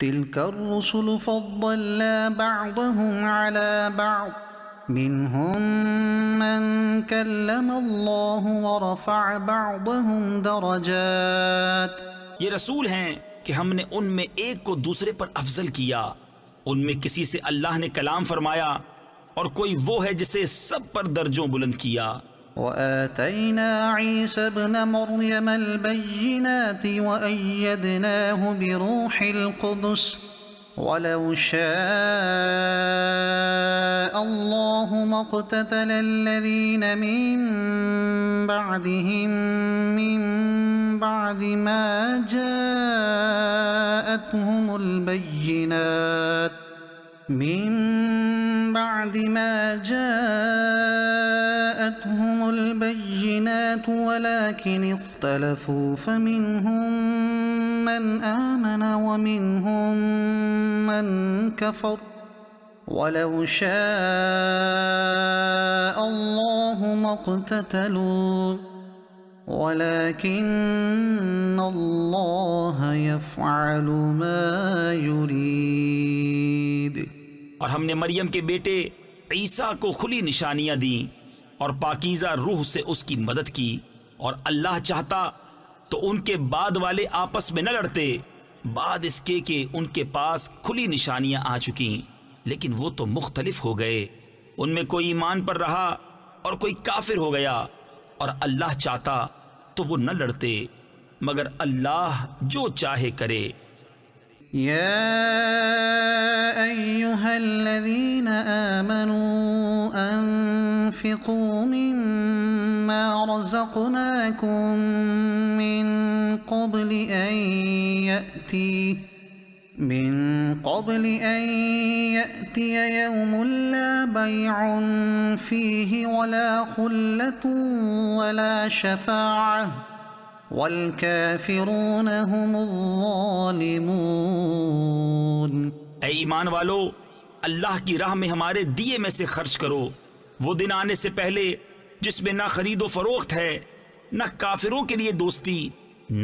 تلك الرسل فضلنا بعضهم على بعض منهم من كلم الله ورفع بعضهم درجات۔ یہ رسول ہیں کہ ہم نے ان میں ایک کو دوسرے پر افضل کیا، ان میں کسی سے اللہ نے کلام فرمایا اور کوئی وہ ہے جسے سب پر درجوں بلند کیا۔ وآتينا عيسى ابن مريم البينات وأيدناه بروح القدس ولو شاء الله ما اقتتل الذين من بعدهم من بعد ما جاءتهم البينات ولكن اختلفوا فمنهم من آمن ومنهم من كفر ولو شاء الله ما اقتتلوا ولكن الله يفعل ما يريد۔ اور ہم نے مریم کے بیٹے عیسیٰ کو کھلی نشانیاں دیں اور پاکیزہ روح سے اس کی مدد کی، اور اللہ چاہتا تو ان کے بعد والے آپس میں نہ لڑتے بعد اس کے کہ ان کے پاس کھلی نشانیاں آ چکیں، لیکن وہ تو مختلف ہو گئے، ان میں کوئی ایمان پر رہا اور کوئی کافر ہو گیا، اور اللہ چاہتا تو وہ نہ لڑتے مگر اللہ جو چاہے کرے۔ يا أيها الذين آمنوا أنفقوا مما رزقناكم من قبل أن يأتي يوم لا بيع فيه ولا خلة ولا شفاعة والکافرون هم الظالمون۔ اے ایمان والو، اللہ کی راہ میں ہمارے دیے میں سے خرچ کرو، وہ دن آنے سے پہلے جس میں نہ خرید و فروخت ہے، نہ کافروں کے لیے دوستی،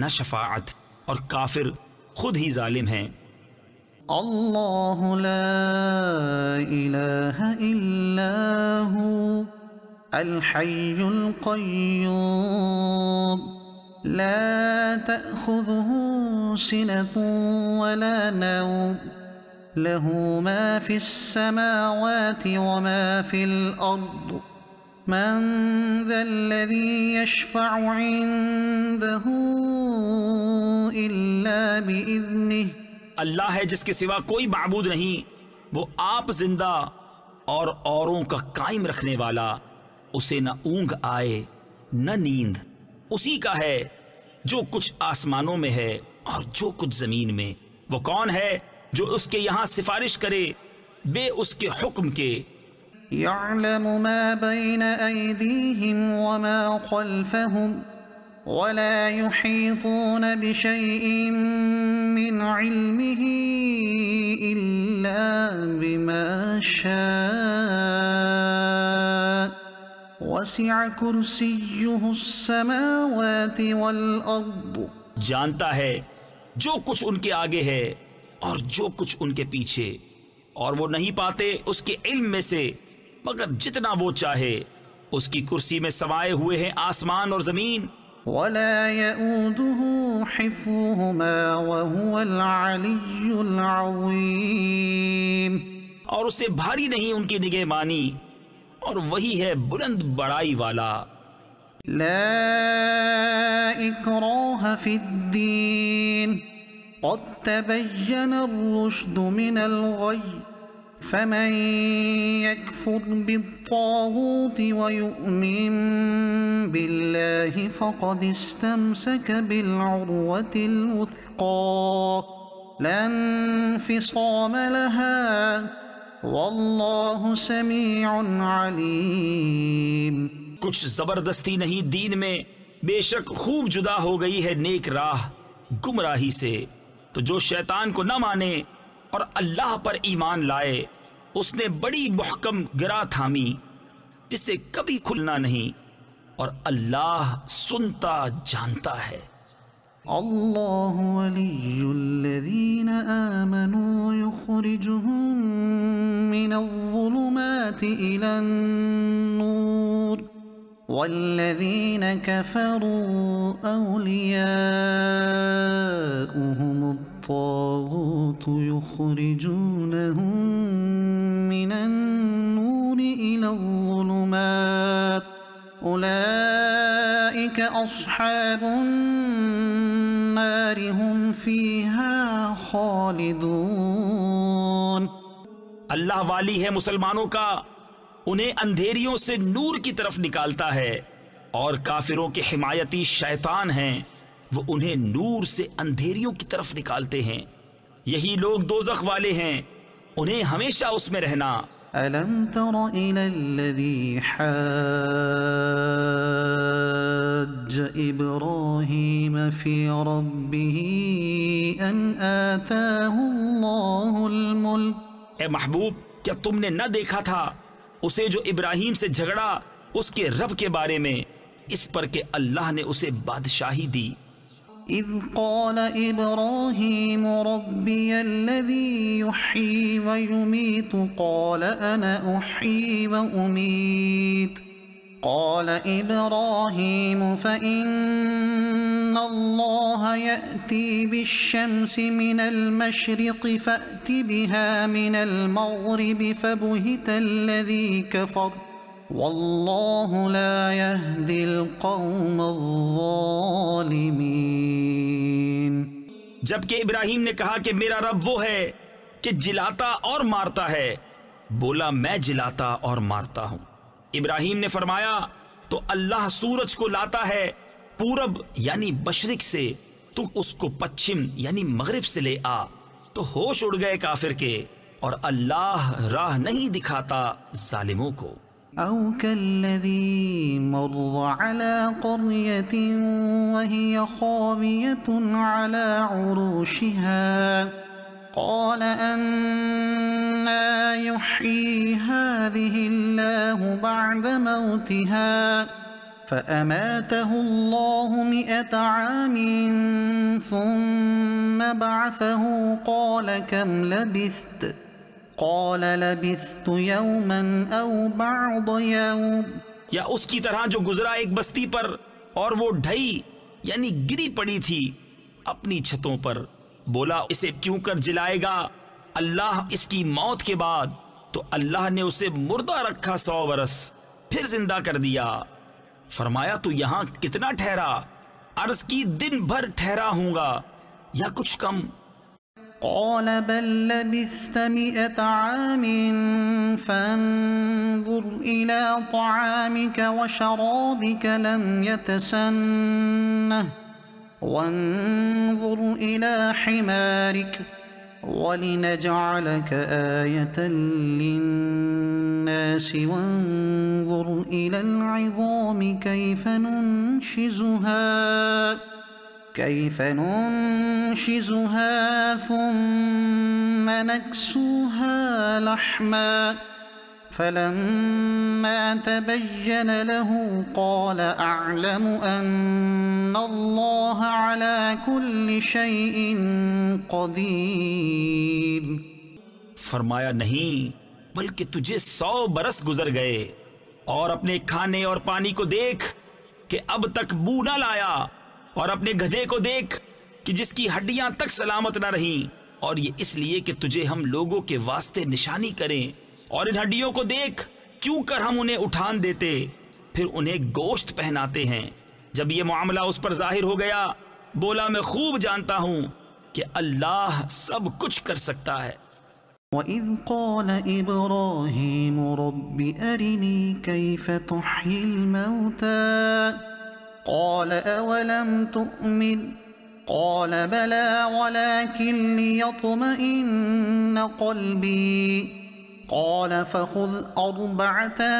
نہ شفاعت، اور کافر خود ہی ظالم ہیں۔ اللہ لا الہ الا ہو الحی القیوم لا تأخذه سنة ولا نوم له ما في السماوات وما في الأرض من ذا الذي يشفع عنده إلا بإذنه۔ اللہ ہے جس کے سوا کوئی معبود نہیں، وہ آپ زندہ اور اوروں کا قائم رکھنے والا، اسے نہ اونگ آئے نہ نیند، اسی کا ہے جو کچھ آسمانوں میں ہے اور جو کچھ زمین میں۔ وہ کون ہے جو اس کے یہاں سفارش کرے بے اس کے حکم کے؟ يعلم ما بين أيديهم وما خلفهم ولا يحيطون بشيء من علمه إلا بما شاء وسع کرسیہ السماوات والارض۔ جانتا ہے جو کچھ ان کے آگے ہے اور جو کچھ ان کے پیچھے، اور وہ نہیں پاتے اس کے علم میں سے مگر جتنا وہ چاہے۔ اس کی کرسی میں سمائے ہوئے ہیں آسمان اور زمین۔ ولا يؤوده حفظهما وهو العلی العظیم۔ اور اسے بھاری نہیں ان کی نگہبانی، اور وہی ہے بلند بڑائی والا۔ لا اکراہ فی الدین قد تبین الرشد من الغی فمن يكفر بالطاغوت ويؤمن بالله فقد استمسك بالعروة الوثقى لا انفصام لها واللہ سمیع علیم۔ کچھ زبردستی نہیں دین میں، بے شک خوب جدا ہو گئی ہے نیک راہ گمراہی سے۔ تو جو شیطان کو نہ مانے اور اللہ پر ایمان لائے، اس نے بڑی محکم گرا تھامی جسے کبھی کھلنا نہیں، اور اللہ سنتا جانتا ہے۔ اللہ ولی الذین آمنوا یخرجهم من الظلمات إلى النور والذین کفروا اولیاؤهم الطاغوت یخرجونهم من النور إلى الظلمات أولئك أصحاب النار هم فيها خالدون۔ اللہ والی ہے مسلمانوں کا، انہیں اندھیریوں سے نور کی طرف نکالتا ہے، اور کافروں کے حمایتی شیطان ہیں، وہ انہیں نور سے اندھیریوں کی طرف نکالتے ہیں، یہی لوگ دوزخ والے ہیں، انہیں ہمیشہ اس میں رہنا۔ ألم تر إلى الذي حاج إبراهيم في ربه أن آتاه الله الملك؟ اے محبوب، کیا تم نے نہ دیکھا تھا اسے جو ابراہیم سے جھگڑا اس کے رب کے بارے میں، اس پر کہ اللہ نے اسے بادشاہی دی۔ إذ قال إبراهيم ربي الذي يحيي ويميت قال أنا أحيي وأميت قال إبراهيم فإن الله يأتي بالشمس من المشرق فأت بها من المغرب فبهت الذي كفر واللہ لا یہدی القوم الظالمین۔ جبکہ ابراہیم نے کہا کہ میرا رب وہ ہے کہ جلاتا اور مارتا ہے، بولا میں جلاتا اور مارتا ہوں۔ ابراہیم نے فرمایا تو اللہ سورج کو لاتا ہے پورب یعنی مشرق سے، تو اس کو پچھم یعنی مغرب سے لے آ، تو ہوش اڑ گئے کافر کے، اور اللہ راہ نہیں دکھاتا ظالموں کو۔ او كالذي مر على قرية وهي خاوية على عروشها قال أنى يحيي هذه الله بعد موتها فأماته الله 100 عام ثم بعثه قال كم لبثت قال لبثت يوما او بعض يوم۔ یا اس کی طرح جو گزرا ایک بستی پر اور وہ ڈھئی یعنی گری پڑی تھی اپنی چھتوں پر، بولا اسے کیوں کر جلائے گا اللہ اس کی موت کے بعد، تو اللہ نے اسے مردہ رکھا 100 برس پھر زندہ کر دیا۔ فرمایا تو یہاں کتنا ٹھہرا؟ عرض کی دن بھر ٹھہرا ہوں گا یا کچھ کم۔ قال بل لبثت 100 عام فانظر إلى طعامك وشرابك لم يتسنه وانظر إلى حمارك ولنجعلك آية للناس وانظر إلى العظام كيف ننشزها ثم نكسوها لحما فلما تبين له قال أعلم أن الله على كل شيء قدير۔ فرمایا نہیں بلکہ تجھے 100 برس گزر گئے، اور اپنے کھانے اور پانی کو دیکھ کہ اب تک بو نہ لایا، اور اپنے گدھے کو دیکھ کہ جس کی ہڈیاں تک سلامت نہ رہیں، اور یہ اس لیے کہ تجھے ہم لوگوں کے واسطے نشانی کریں، اور ان ہڈیوں کو دیکھ کیوں کر ہم انہیں اٹھان دیتے پھر انہیں گوشت پہناتے ہیں۔ جب یہ معاملہ اس پر ظاہر ہو گیا بولا میں خوب جانتا ہوں کہ اللہ سب کچھ کر سکتا ہے۔ وَإِذْ قَالَ إِبْرَاهِيمُ رَبِّ أَرِنِي كَيْفَ تُحْيِي الْمَوْتَى قَالَ أَوَلَمْ تُؤْمِنْ قَالَ بَلَى وَلَكِنْ لِيَطْمَئِنَّ قَلْبِي قال فخذ 4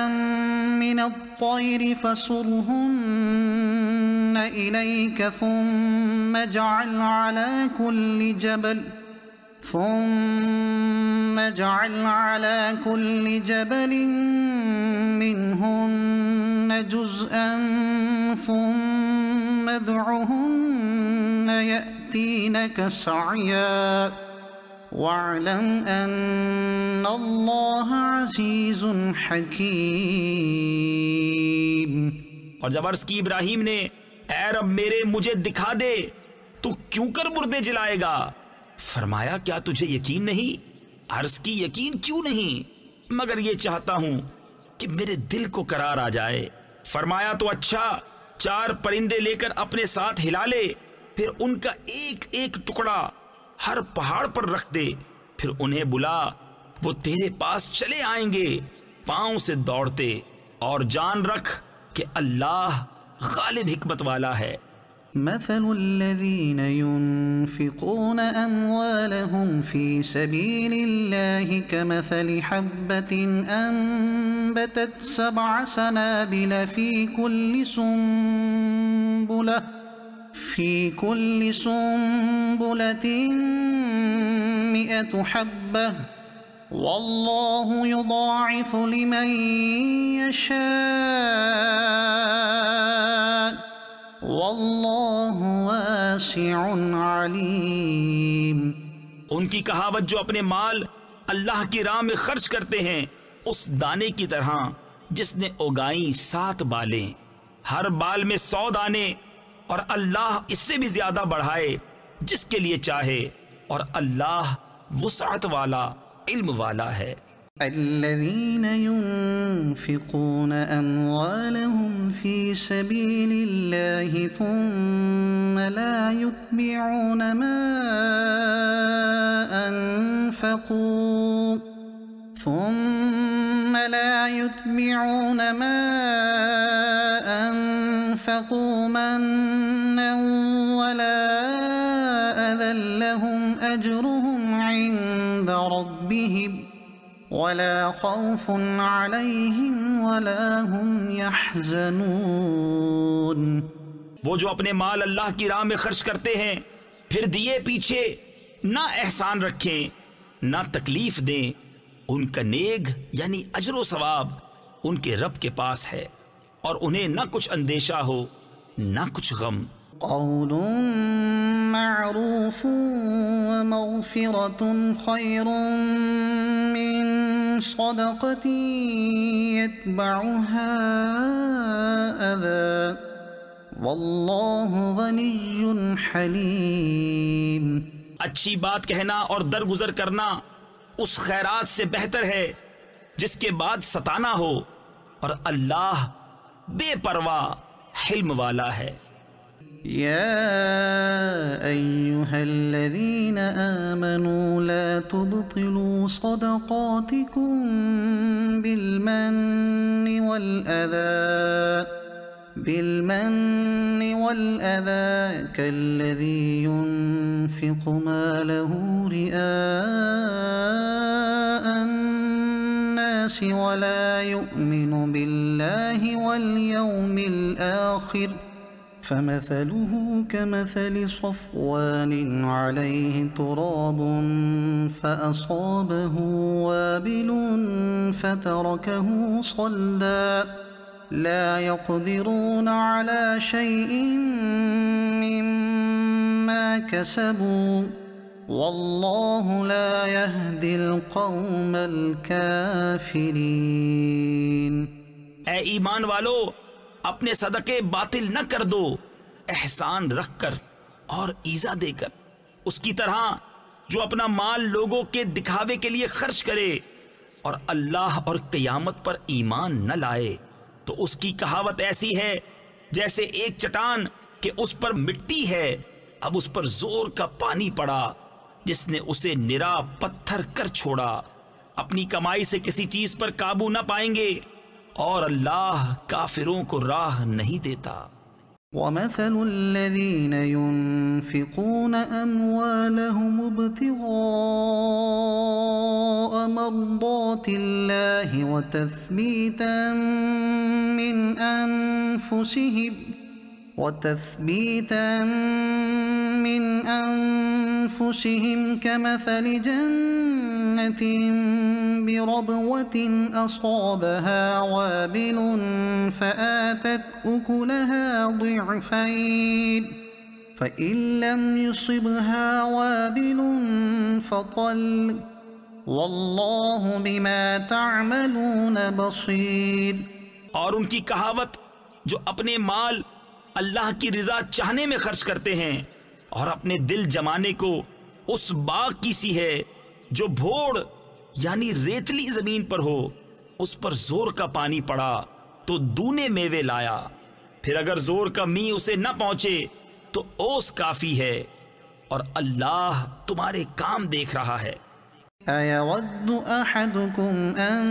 من الطير فصرهن إليك ثم اجعل على كل جبل منهن جزءا ثم ادعهن يأتينك سعيا واعلم أن الله عزيز حكيم۔ اور جب عرض کی ابراہیم نے اے رب میرے مجھے دکھا دے تو کیوں کر مردے جلائے گا؟ فرمایا کیا تجھے یقین نہیں؟ عرض کی یقین کیوں نہیں، مگر یہ چاہتا ہوں کہ میرے دل کو قرار آ جائے۔ فرمایا تو اچھا 4 پرندے لے کر اپنے ساتھ ہلا لے، پھر ان کا ایک ایک ٹکڑا ہر پہاڑ پر رکھ دے، پھر انہیں بلا، وہ تیرے پاس چلے آئیں گے پاؤں سے دوڑتے، اور جان رکھ کہ اللہ غالب حکمت والا ہے۔ مثل الذين ينفقون أموالهم في سبيل الله كمثل حبة أنبتت 7 سنابل في كل سنبلة 100 حبة والله يضاعف لمن يشاء واللہ واسع علیم۔ ان کی کہاوت جو اپنے مال اللہ کی راہ میں خرچ کرتے ہیں اس دانے کی طرح جس نے اگائیں 7 بالیں، ہر بال میں 100 دانے، اور اللہ اس سے بھی زیادہ بڑھائے جس کے لیے چاہے، اور اللہ وسعت والا علم والا ہے۔ الذين ينفقون أموالهم في سبيل الله ثم لا يتبعون ما أنفقوا منا ولا أذى لهم أجرهم عند ربهم ولا خوف عليهم ولا هم يحزنون۔ وہ جو اپنے مال اللہ کی راہ میں خرچ کرتے ہیں پھر دیے پیچھے نہ احسان رکھیں نہ تکلیف دیں، ان کا نیک یعنی اجر و ثواب ان کے رب کے پاس ہے، اور انہیں نہ کچھ اندیشہ ہو نہ کچھ غم۔ قول معروف ومغفرة خير من صدقة يتبعها أذى والله غني حليم۔ اچھی بات کہنا اور درگزر کرنا اس خیرات سے بہتر ہے جس کے بعد ستانا ہو، اور اللہ بے پرواہ حلم والا ہے۔ يا أيها الذين آمنوا لا تبطلوا صدقاتكم بالمن والأذى كالذي ينفق ماله رئاء الناس ولا يؤمن بالله واليوم الآخر فمثله كمثل صفوان عليه تراب فأصابه وابل فتركه صلدا لا يقدرون على شيء مما كسبوا والله لا يهدي القوم الكافرين۔ اے ایمان والو، اپنے صدقے باطل نہ کر دو، احسان رکھ کر اور ایزا دے کر، اس کی طرح جو اپنا مال لوگوں کے دکھاوے کے لیے خرچ کرے اور اللہ اور قیامت پر ایمان نہ لائے، تو اس کی کہاوت ایسی ہے جیسے ایک چٹان کہ اس پر مٹی ہے، اب اس پر زور کا پانی پڑا جس نے اسے نرا پتھر کر چھوڑا۔ اپنی کمائی سے کسی چیز پر قابو نہ پائیں گے، اور اللہ کافروں کو راہ نہیں دیتا۔ وَمَثَلُ الَّذِينَ يُنفِقُونَ أَمْوَالَهُمُ ابْتِغَاءَ مَرْضَاتِ اللَّهِ وَتَثْبِيتًا مِّنْ أَنفُسِهِمْ كَمَثَلِ جَنَّةٍ بِرَبْوَةٍ أَصَابَهَا وَابِلٌ فَآتَتْ أُكُلَهَا فإن لم يصبها وابل فطل واللہ بما تعملون بصیر۔ اور ان کی کہاوت جو اپنے مال اللہ کی رضا چاہنے میں خرچ کرتے ہیں اور اپنے دل جمانے کو اس باغ کی سی ہے جو بھوڑ یعنی ریتلی زمین پر ہو، اس پر زور کا پانی پڑا تو دونے میوے لایا، پھر اگر زور کا می اسے نہ پہنچے تو اوس کافی ہے، اور اللہ تمہارے کام دیکھ رہا ہے۔ أَيَوَدُّ أَحَدُكُمْ أَن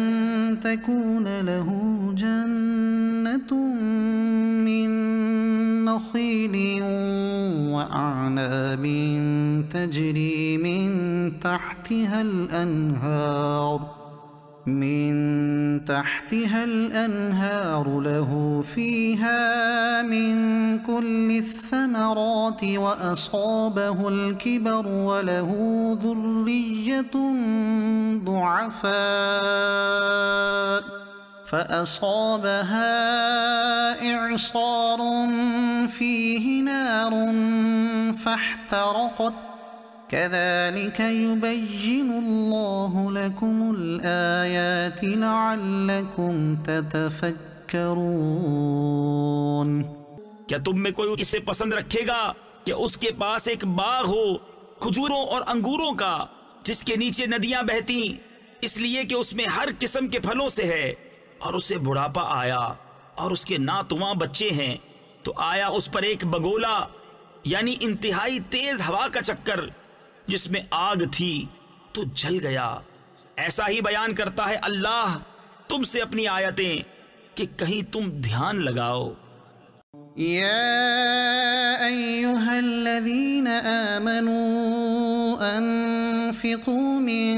تَكُونَ لَهُ جَنَّةٌ مِّن نَخِيلٍ وَأَعْنَابٍ تَجْرِي مِن تحتها الأنهار له فيها من كل الثمرات وأصابه الكبر وله ذرية ضعفاء فأصابها إعصار فيه نار فاحترقت كذلك يبين الله لكم الآيات لعلكم تتفكرون۔ کیا تم میں کوئی اسے پسند رکھے گا کہ اس کے پاس ایک باغ ہو کھجوروں اور انگوروں کا جس کے نیچے ندیاں بہتی، اس لیے کہ اس میں ہر قسم کے پھلوں سے ہے، اور اسے بڑھاپا آیا اور اس کے ناتواں بچے ہیں، تو آیا اس پر ایک بگولا یعنی انتہائی تیز ہوا کا چکر جس میں آگ تھی تو جل گیا۔ ایسا ہی بیان کرتا ہے اللہ تم سے اپنی آیتیں کہ کہیں تم دھیان لگاؤ۔ یا ایہا الذین آمنوا انفقوا من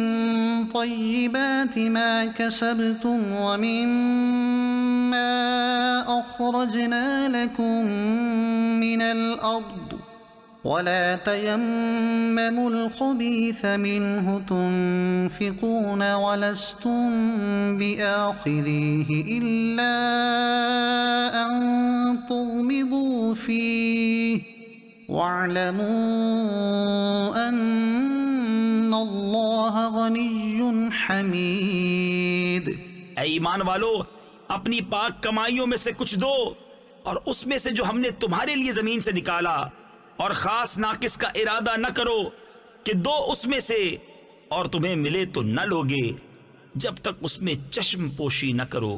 طیبات ما کسبتم ومما اخرجنا لکم من الارض ولا تيمموا الخبيث منه تنفقون ولستم بآخذيه إلا أن تغمضوا فيه واعلموا أن الله غني حميد۔ اے ایمان والو، اپنی پاک کمائیوں میں سے کچھ دو، اور اس میں سے جو ہم نے تمہارے لیے زمین سے نکالا، اور خاص ناقص کا ارادہ نہ کرو کہ دو اس میں سے اور تمہیں ملے تو نہ لوگے جب تک اس میں چشم پوشی نہ کرو،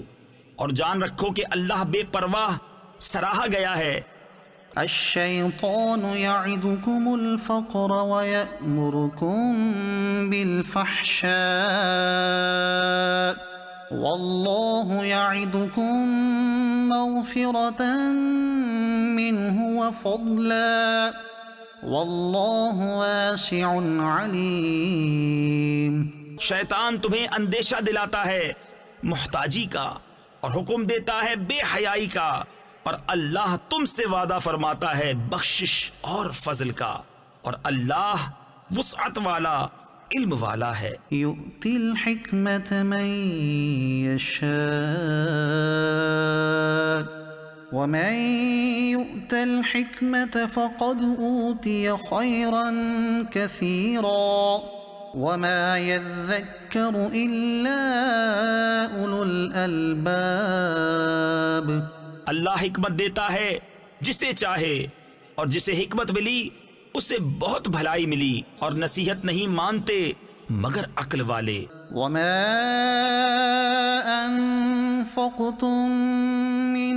اور جان رکھو کہ اللہ بے پرواہ سراہا گیا ہے۔ الشیطان یعدکم الفقر ویأمرکم بالفحشاء واللہ یعدکم مغفرة منه وفضلا واللہ واسع علیم۔ شیطان تمہیں اندیشہ دلاتا ہے محتاجی کا اور حکم دیتا ہے بے حیائی کا، اور اللہ تم سے وعدہ فرماتا ہے بخشش اور فضل کا، اور اللہ وسعت والا علم والا ہے۔ یؤتی الحکمت من یشاء ومن یؤت الحکمت فقد اوتی خیرا کثیرا وما یذکر الا اولو الالباب۔ اللہ حکمت دیتا ہے جسے چاہے، اور جسے حکمت ملی اسے بہت بھلائی ملی، اور نصیحت نہیں مانتے مگر عقل والے۔ وما انفقتم من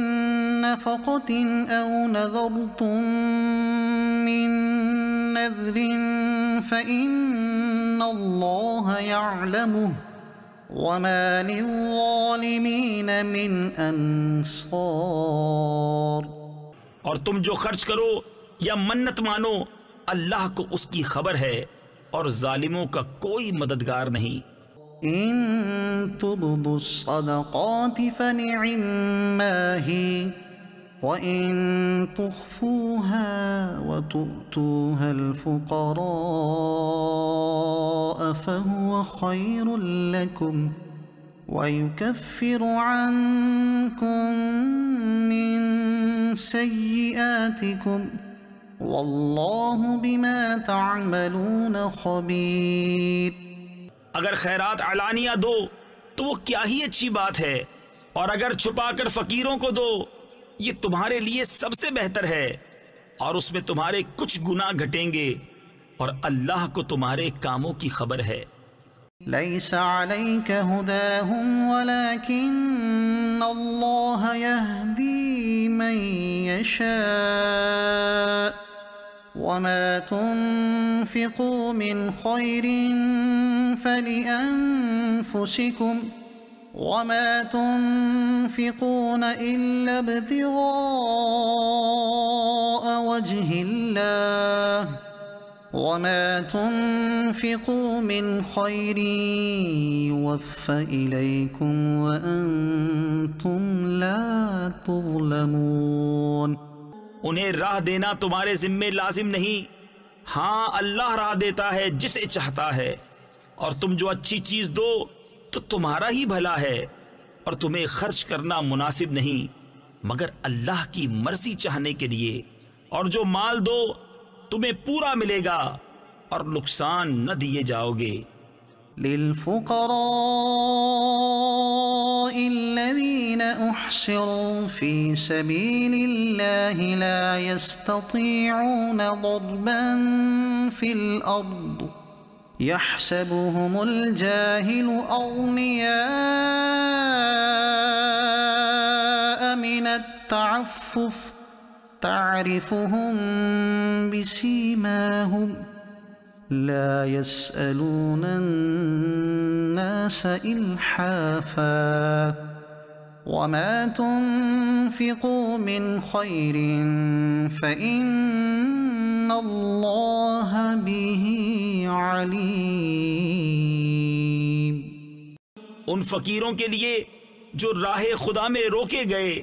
نفقة او نذرتم من نذر فإن اللہ يعلمه وما للظالمین من انصار۔ اور تم جو خرچ کرو یا منت مانو اللہ کو اس کی خبر ہے، اور ظالموں کا کوئی مددگار نہیں۔ ان تبدوا الصدقات فنعما هي وان تخفوها وتؤتوها الفقراء فهو خير لكم ويكفر عنكم من سيئاتكم واللہ بما تعملون خبیر۔ اگر خیرات علانیہ دو تو وہ کیا ہی اچھی بات ہے، اور اگر چھپا کر فقیروں کو دو یہ تمہارے لیے سب سے بہتر ہے، اور اس میں تمہارے کچھ گناہ گھٹیں گے، اور اللہ کو تمہارے کاموں کی خبر ہے۔ لیس علیک ہداہم ولکن اللہ یہدی من یشاء وما تنفقوا من خیر فلأنفسکم وما تنفقون إلا ابتغاء وجه الله وما تنفقوا من خير يوفى إليكم وأنتم لا تظلمون۔ انہیں راہ دینا تمہارے ذمے لازم نہیں، ہاں اللہ راہ دیتا ہے جسے چاہتا ہے، اور تم جو اچھی چیز دو تو تمہارا ہی بھلا ہے، اور تمہیں خرچ کرنا مناسب نہیں مگر اللہ کی مرضی چاہنے کے لیے، اور جو مال دو تمہیں پورا ملے گا اور نقصان نہ دیے جاؤ گے۔ للفقراء الذين احصروا في سبيل الله لا يستطيعون ضربا في الأرض يحسبهم الجاهل أغنياء من التعفف تعرفهم بسيماهم لا يسألون الناس إلحافا وما تنفقوا من خير فإن الله به عليم۔ ان فقیروں کے لیے جو راہ خدا میں روکے گئے،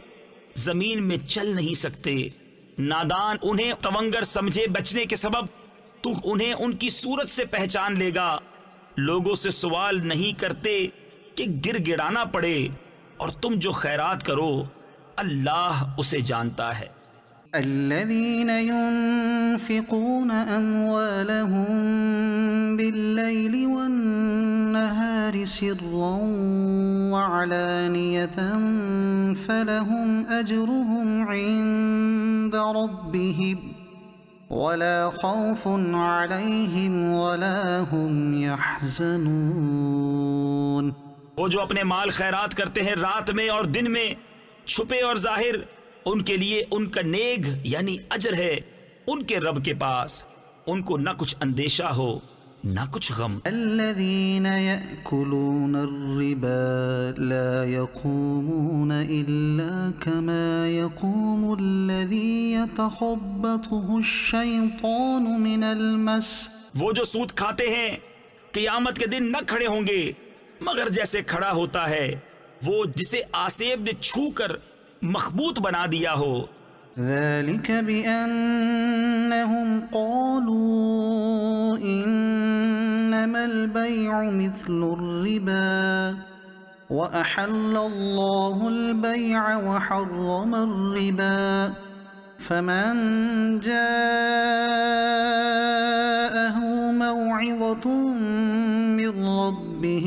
زمین میں چل نہیں سکتے، نادان انہیں تونگر سمجھے بچنے کے سبب تو انہیں ان کی صورت سے پہچان لے گا، لوگوں سے سوال نہیں کرتے کہ گر گڑانا پڑے، اور تم جو خیرات کرو اللہ اسے جانتا ہے۔ الذين ينفقون أموالهم بالليل والنهار سرا وعلانية فلهم أجرهم عند ربهم ولا خوف عليهم ولا هم يحزنون۔ وہ جو اپنے مال خیرات کرتے ہیں رات میں اور دن میں، چھپے اور ظاہر، ان کے لیے ان کا نیگ یعنی اجر ہے ان کے رب کے پاس، ان کو نہ کچھ اندیشہ ہو نہ کچھ غم۔ الذين يأكلون الربا لا يقومون إلا كما يقوم الذي يتخبطه الشيطان من المس۔ وہ جو سود کھاتے ہیں قیامت کے دن نہ کھڑے ہوں گے مگر جیسے کھڑا ہوتا ہے وہ جسے آسیب نے چھو کر مخبوط بنا دیا ہو۔ ذلك بأنهم قالوا إنما البيع مثل الربا وأحل الله البيع وحرم الربا فمن جاءه موعظة من ربه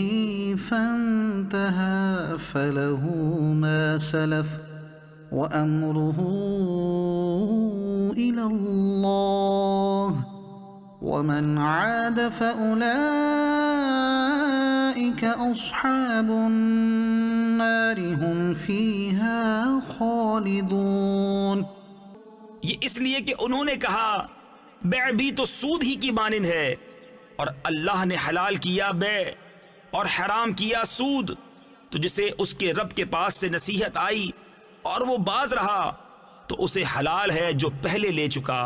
فانتهى فله ما سلف وأمره إلى الله ومن عاد فأولئك أصحاب النار هم فيها خالدون۔ یہ اس لیے کہ انہوں نے کہا بیع بھی تو سود ہی کی مانند ہے، اور اللہ نے حلال کیا بیع اور حرام کیا سود، تو جسے اس کے رب کے پاس سے نصیحت آئی اور وہ باز رہا تو اسے حلال ہے جو پہلے لے چکا،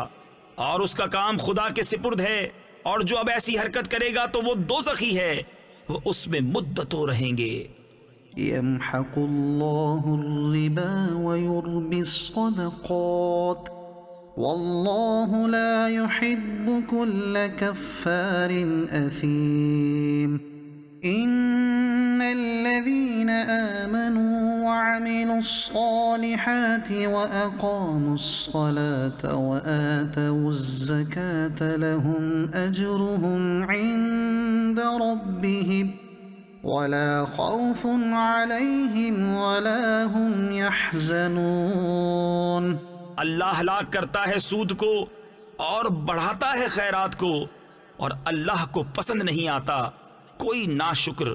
اور اس کا کام خدا کے سپرد ہے، اور جو اب ایسی حرکت کرے گا تو وہ دوزخی ہے، وہ اس میں مدتوں رہیں گے۔ يمحق الله الربا ويربي الصدقات والله لا يحب كل كفار أثيم۔ إن الذين آمنوا وعملوا الصالحات الصالحات وأقاموا الصلاة وآتوا الزكاة لهم أجرهم عند ربهم ولا خوف عليهم ولا هم يحزنون۔ اللہ ہلاک کرتا ہے سود کو اور بڑھاتا ہے خیرات کو، اور اللہ کو پسند نہیں آتا کوئی ناشکر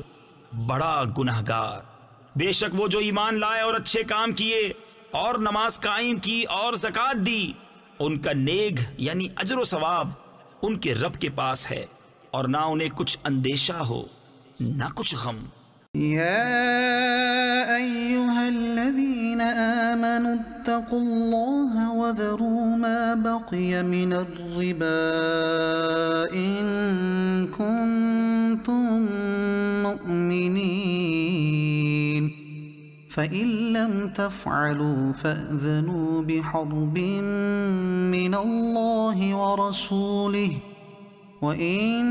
بڑا گنہگار۔ بے شک وہ جو ایمان لائے اور اچھے کام کیے اور نماز قائم کی اور زکوٰۃ دی، ان کا نیک یعنی اجر و ثواب ان کے رب کے پاس ہے، اور نہ انہیں کچھ اندیشہ ہو نہ کچھ غم۔ يا أيها الذين آمنوا اتقوا الله وذروا ما بقي من الربا إن كنتم مؤمنين فإن لم تفعلوا فأذنوا بحرب من الله ورسوله وَإِن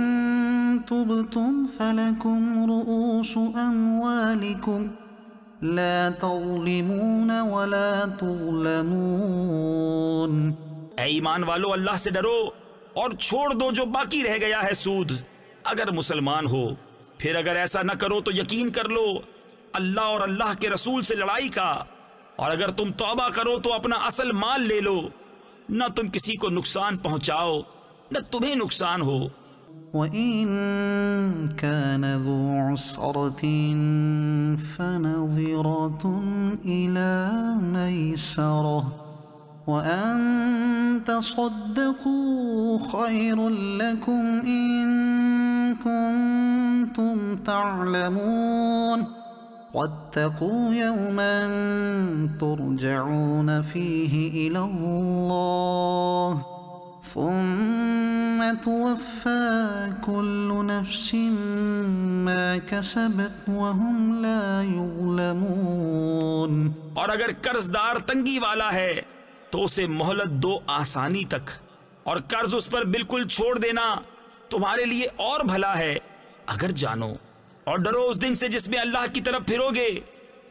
تُبْتُمْ فَلَكُمْ رُؤُوسُ أَمْوَالِكُمْ لَا تَظْلِمُونَ وَلَا تُظْلَمُونَ۔ اے ایمان والو، اللہ سے ڈرو اور چھوڑ دو جو باقی رہ گیا ہے سود، اگر مسلمان ہو۔ پھر اگر ایسا نہ کرو تو یقین کر لو اللہ اور اللہ کے رسول سے لڑائی کا، اور اگر تم توبہ کرو تو اپنا اصل مال لے لو، نہ تم کسی کو نقصان پہنچاؤ نہ تمہیں نقصان ہو۔ وَإِن كَانَ ذُو عُسْرَةٍ فَنَظِرَةٌ إِلَى مَيْسَرَةٍ وَأَن تَصَدَّقُوا خَيْرٌ لَكُمْ إِن كُنتُمْ تَعْلَمُونَ وَاتَّقُوا يَوْمًا تُرْجَعُونَ فِيهِ إِلَى اللَّهِ ثم توفى كل نفس ما كسبت وهم لا يظلمون۔ اور اگر قرض دار تنگی والا ہے تو اسے مہلت دو آسانی تک، اور قرض اس پر بالکل چھوڑ دینا تمہارے لیے اور بھلا ہے اگر جانو۔ اور ڈرو اس دن سے جس میں اللہ کی طرف پھرو گے،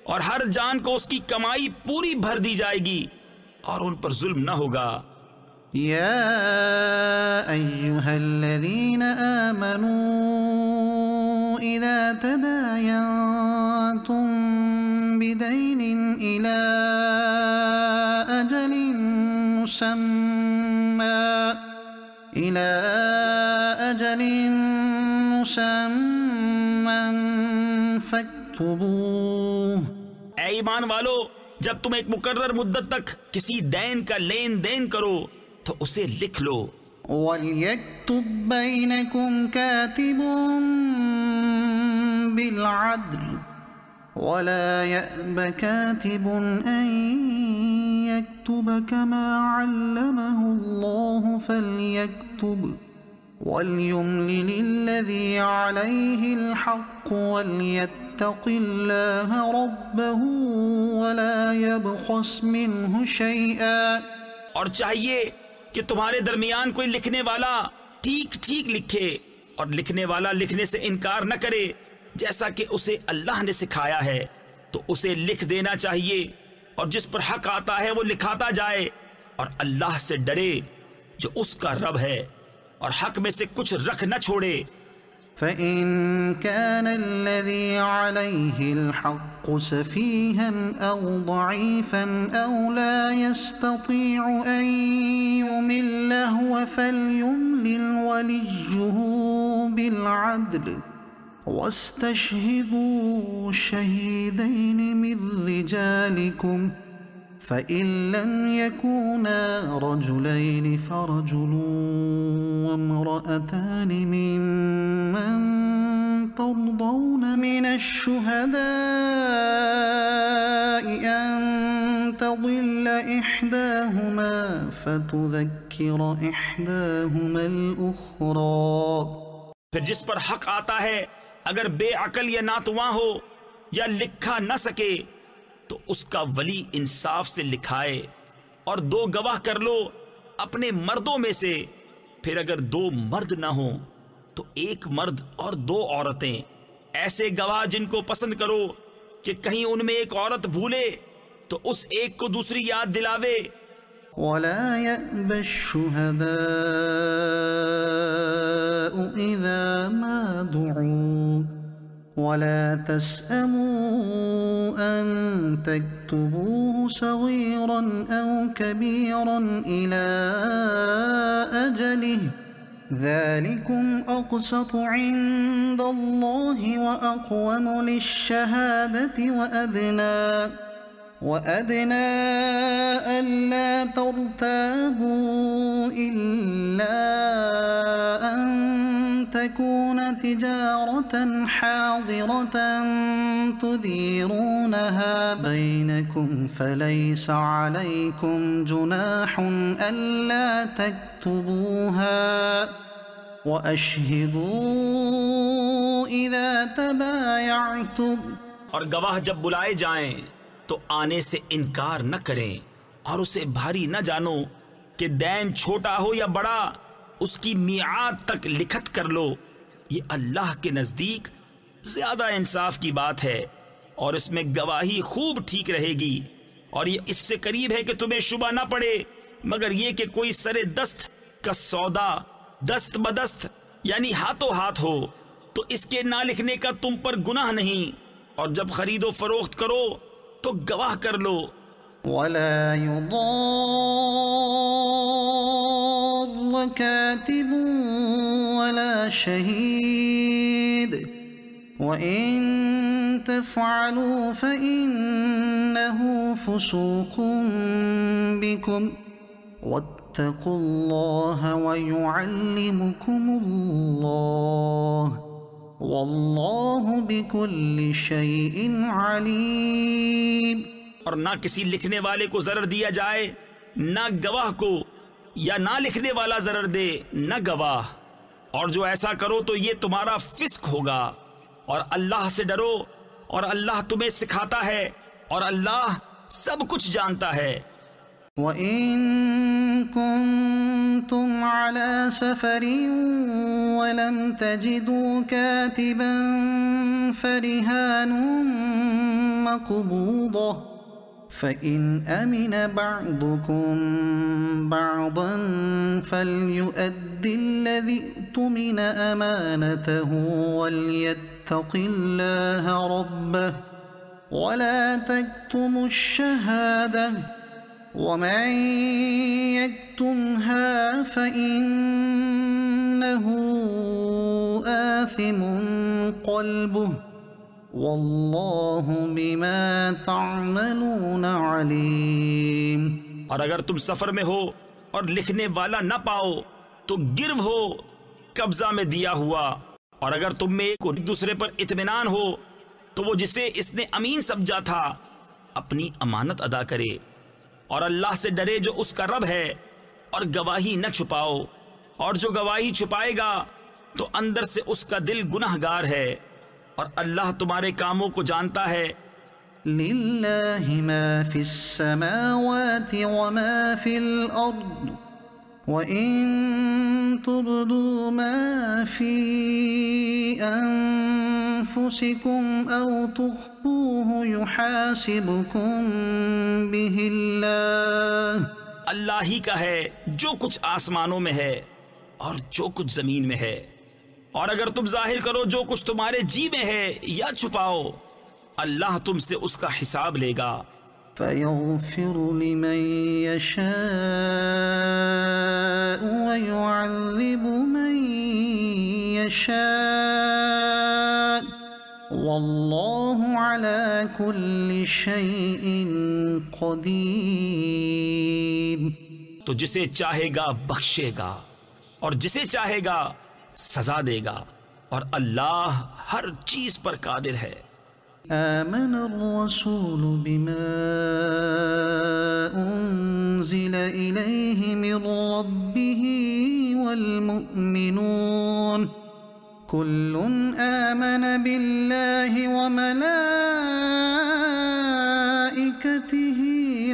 اور ہر جان کو اس کی کمائی پوری بھر دی جائے گی، اور ان پر ظلم نہ ہوگا۔ يا أيها الذين آمنوا إذا تداينتم بدين إلى أجل مسمى فاكتبوه۔ اے ایمان والو، جب تم ایک مقرر مدت تک کسی دین کا لین دین کرو تو اسے لکھ لو۔ وَلْيَكْتُبْ بَيْنَكُمْ كَاتِبٌ بِالْعَدْلِ وَلَا يَأْبَ كَاتِبٌ أَن يَكْتُبَ كَمَا عَلَّمَهُ اللَّهُ فَلْيَكْتُبْ وَلْيُمْلِلِ الَّذِي عَلَيْهِ الْحَقُّ وَلْيَتَّقِ اللَّهَ رَبَّهُ وَلَا يَبْخَسْ مِنْهُ شَيْئًا۔ اور چاہیے کہ تمہارے درمیان کوئی لکھنے والا ٹھیک ٹھیک لکھے، اور لکھنے والا لکھنے سے انکار نہ کرے، جیسا کہ اسے اللہ نے سکھایا ہے تو اسے لکھ دینا چاہیے، اور جس پر حق آتا ہے وہ لکھاتا جائے، اور اللہ سے ڈرے جو اس کا رب ہے، اور حق میں سے کچھ رکھ نہ چھوڑے۔ فَإِن كَانَ الَّذِي عَلَيْهِ الْحَقُّ سَفِيهًا أَوْ ضَعِيفًا أَوْ لَا يَسْتَطِيعُ أَن يُمِلَّ هُوَ فَلْيُمْلِلْ وَلِيُّهُ بِالْعَدْلِ وَاسْتَشْهِدُوا شَهِيدَيْنِ مِنْ رِجَالِكُمْ فَإِن لَّمْ يَكُونَا رَجُلَيْنِ فَرَجُلٌ وَامْرَأَتَانِ مِمَّن تَرْضَوْنَ مِنَ الشُّهَدَاءِ أَن تَضِلَّ إِحْدَاهُمَا فَتُذَكِّرَ إِحْدَاهُمَا الْأُخْرَى۔ پھر جس پر حق آتا ہے اگر بے عقل یا ناتواں ہو یا لکھا نہ سکے تو اس کا ولی انصاف سے لکھائے، اور دو گواہ کر لو اپنے مردوں میں سے۔ پھر اگر دو مرد نہ ہوں تو ایک مرد اور دو عورتیں، ایسے گواہ جن کو پسند کرو کہ کہیں ان میں ایک عورت بھولے تو اس ایک کو دوسری یاد دلاوے۔ ولا يأبى الشهداء إذا ما دعوا ولا تسأموا أن تكتبوه صغيرا أو كبيرا إلى أجله ذلكم أقسط عند الله وأقوم للشهادة وأدنى ألا ترتابوا إلا أن تكون تجارة حاضرة تديرونها بينكم فليس عليكم جناح ألا تكتبوها وأشهدوا إذا تبايعتم۔ اور گواہ جب بلائے جائیں تو آنے سے انکار نہ کریں، اور اسے بھاری نہ جانو کہ دین چھوٹا ہو یا بڑا، اس کی میعاد تک لکھت کر لو۔ یہ اللہ کے نزدیک زیادہ انصاف کی بات ہے، اور اس میں گواہی خوب ٹھیک رہے گی، اور یہ اس سے قریب ہے کہ تمہیں شبہ نہ پڑے، مگر یہ کہ کوئی سر دست کا سودا دست بدست یعنی ہاتھوں ہاتھ ہو، تو اس کے نہ لکھنے کا تم پر گناہ نہیں، اور جب خرید و فروخت کرو تو گواہ کر لو۔ ولا يضار كاتب ولا شهيد وإن تفعلوا فإنه فسوق بكم واتقوا الله ويعلمكم الله واللہ بکل شیء علیم۔ اور نہ کسی لکھنے والے کو ضرر دیا جائے، نہ گواہ کو، یا نہ لکھنے والا ضرر دے نہ گواہ، اور جو ایسا کرو تو یہ تمہارا فسق ہوگا، اور اللہ سے ڈرو، اور اللہ تمہیں سکھاتا ہے، اور اللہ سب کچھ جانتا ہے۔ وَإِن كُنتُمْ عَلَى سَفَرٍ وَلَمْ تَجِدُوا كَاتِبًا فَرِهَانٌ مَّقْبُوضَةٌ فَإِنْ أَمِنَ بَعْضُكُمْ بَعْضًا فَلْيُؤَدِّ الَّذِي اؤْتُمِنَ أَمَانَتَهُ وَلْيَتَّقِ اللَّهَ رَبَّهُ وَلَا تَكْتُمُوا الشَّهَادَةَ وَمَن يَكْتُمْهَا فَإِنَّهُ آثِمٌ قَلْبُهُ وَاللَّهُ بِمَا تَعْمَلُونَ عَلِيمٌ۔ اور اگر تم سفر میں ہو اور لکھنے والا نہ پاؤ تو گرو ہو قبضہ میں دیا ہوا، اور اگر تم میں ایک دوسرے پر اطمینان ہو تو وہ جسے اس نے امین سمجھا تھا اپنی امانت ادا کرے، اور اللہ سے ڈرے جو اس کا رب ہے، اور گواہی نہ چھپاؤ، اور جو گواہی چھپائے گا تو اندر سے اس کا دل گنہگار ہے، اور اللہ تمہارے کاموں کو جانتا ہے۔ للہ ما فی السماوات وما فی الارض وَإِن تُبْدُوا مَا فِي أَنفُسِكُمْ أَوْ تُخْفُوهُ يُحَاسِبْكُم بِهِ اللَّهُ۔ اللہ ہی کا ہے جو کچھ آسمانوں میں ہے اور جو کچھ زمین میں ہے، اور اگر تم ظاہر کرو جو کچھ تمہارے جی میں ہے یا چھپاؤ، اللہ تم سے اس کا حساب لے گا۔ فَيَغْفِرُ لِمَن يَشَاءُ وَيُعَذِّبُ مَن يَشَاءُ وَاللَّهُ عَلَى كُلِّ شَيْءٍ قَدِيرٌ۔ تو جسے چاہے گا بخشے گا، اور جسے چاہے گا سزا دے گا، اور اللہ ہر چیز پر قادر ہے۔ آمن الرسول بما أنزل إليه من ربه والمؤمنون كل آمن بالله وملائكته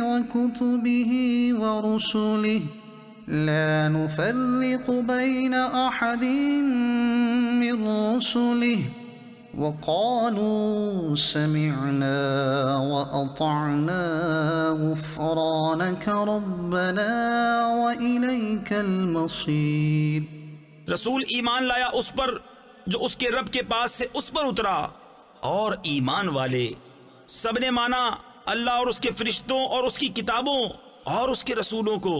وكتبه ورسله لا نفرق بين أحد من رسله وقالوا سمعنا وأطعنا غفرانك ربنا وإليك المصير. رسول ایمان لایا اس پر جو اس کے رب کے پاس سے اس پر اترا، اور ایمان والے سب نے مانا اللہ اور اس کے فرشتوں اور اس کی کتابوں اور اس کے رسولوں کو،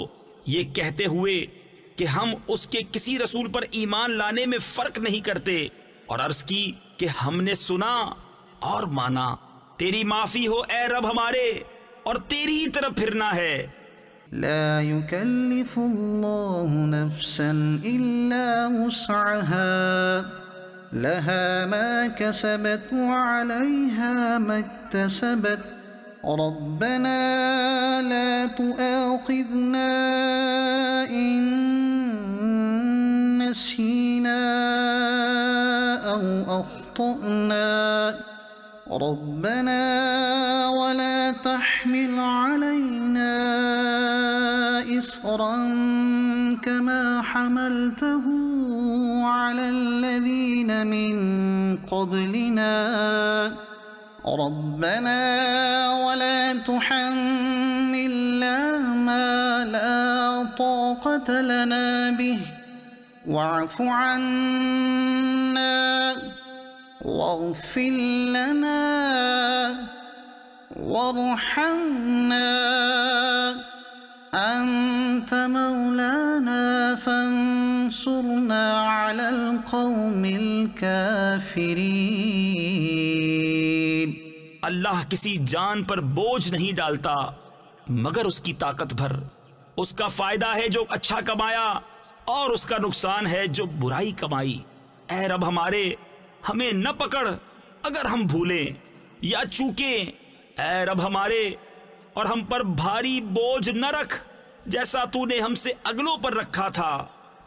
یہ کہتے ہوئے کہ ہم اس کے کسی رسول پر ایمان لانے میں فرق نہیں کرتے، اور عرض کی کہ ہم نے سنا اور مانا، تیری معافی ہو اے رب ہمارے، اور تیری ہی طرف پھرنا ہے. لا يكلف الله نفسا إلا وسعها لها ما كسبت وعليها ما اكتسبت ربنا لا تؤاخذنا إن نسينا أو أخطأنا ربنا ولا تحمل علينا إصرا كما حملته على الذين من قبلنا ربنا ولا تحملنا ما لا طاقة لنا به واعف عنا واغفر لنا وارحمنا أنت مولانا فانصرنا على القوم الكافرين. اللہ کسی جان پر بوجھ نہیں ڈالتا مگر اس کی طاقت بھر. اس کا فائدہ ہے جو اچھا کمایا اور اس کا نقصان ہے جو برائی کمائی. اے رب ہمارے ہمیں نہ پکڑ اگر ہم بھولیں یا چوکیں. اے رب ہمارے اور ہم پر بھاری بوجھ نہ رکھ جیسا تو نے ہم سے اگلوں پر رکھا تھا.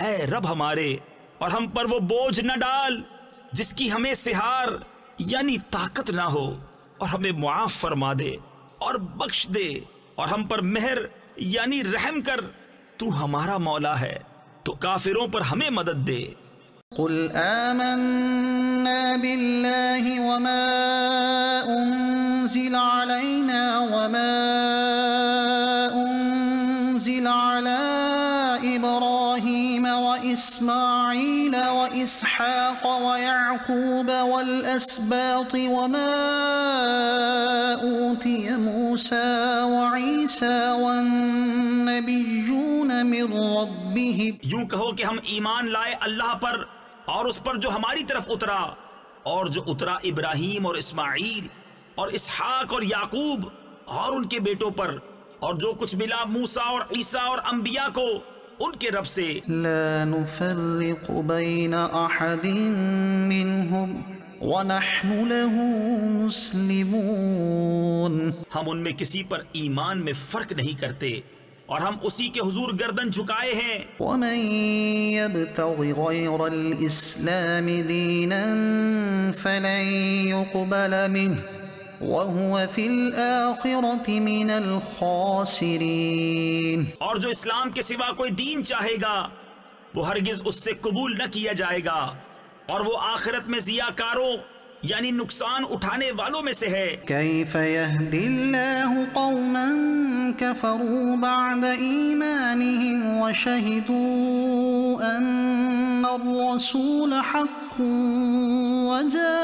اے رب ہمارے اور ہم پر وہ بوجھ نہ ڈال جس کی ہمیں سہار یعنی طاقت نہ ہو، اور ہمیں معاف فرما دے اور بخش دے، اور ہم پر مہر یعنی رحم کر. تو ہمارا مولا ہے تو کافروں پر ہمیں مدد دے. قل آمنا بالله وما أنزل علينا وما أنزل على إبراهيم وإسماعيل وإسحاق ويعقوب والأسباط وما أوتي موسى وعيسى والنبيون من ربهم. یوں کہو کہ ہم ایمان لائے اللہ پر اور اس پر جو ہماری طرف اترا، اور جو اترا ابراہیم اور اسماعیل اور اسحاق اور یعقوب اور ان کے بیٹوں پر، اور جو کچھ ملا موسیٰ اور عیسیٰ اور انبیاء کو ان کے رب سے. لا نفرق بين أحد منهم ونحن له مسلمون. ہم ان میں کسی پر ایمان میں فرق نہیں کرتے اور ہم اسی کے حضور گردن جھکائے ہیں. ومن يبتغ غير الإسلام دينا فلن يقبل منه وهو في الآخرة من الخاسرين. اور جو اسلام کے سوا کوئی دین چاہے گا وہ ہرگز اس سے قبول نہ کیا جائے گا، اور وہ آخرت میں ضیاءکاروں یعنی نقصان اٹھانے والوں میں سے ہے. كيف يهدي الله قوما كفروا بعد إيمانهم وشهدوا أن الرسول حق وجاءهم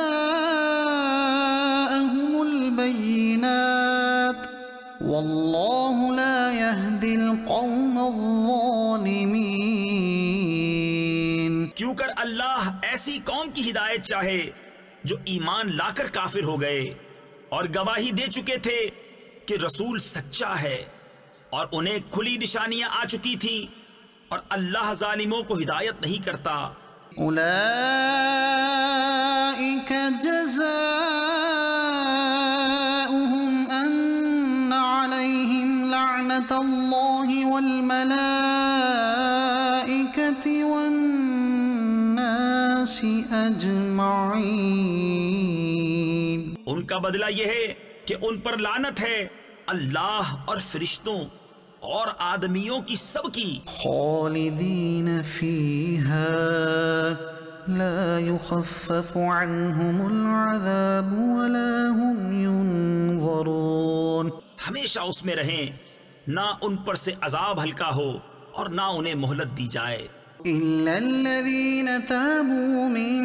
البينات والله لا يهدي القوم الظالمين. کیوں کر اللہ ایسی قوم کی ہدایت چاہے جو ایمان لا کر کافر ہو گئے اور گواہی دے چکے تھے کہ رسول سچا ہے، اور انہیں کھلی نشانیاں آ چکی تھیں، اور اللہ ظالموں کو ہدایت نہیں کرتا. أولئك جزاؤهم أن عليهم لعنة الله والملائكة والناس أجمعين. ان کا بدلہ یہ ہے کہ ان پر لعنت ہے اللہ اور فرشتوں اور آدمیوں کی سب کی. خالدين فيها لا يخفف عنهم العذاب ولا هم ينظرون. ہمیشہ اس میں رہیں، نہ ان پر سے عذاب ہلکا ہو اور نہ انہیں مہلت دی جائے. إلا الذين تابوا من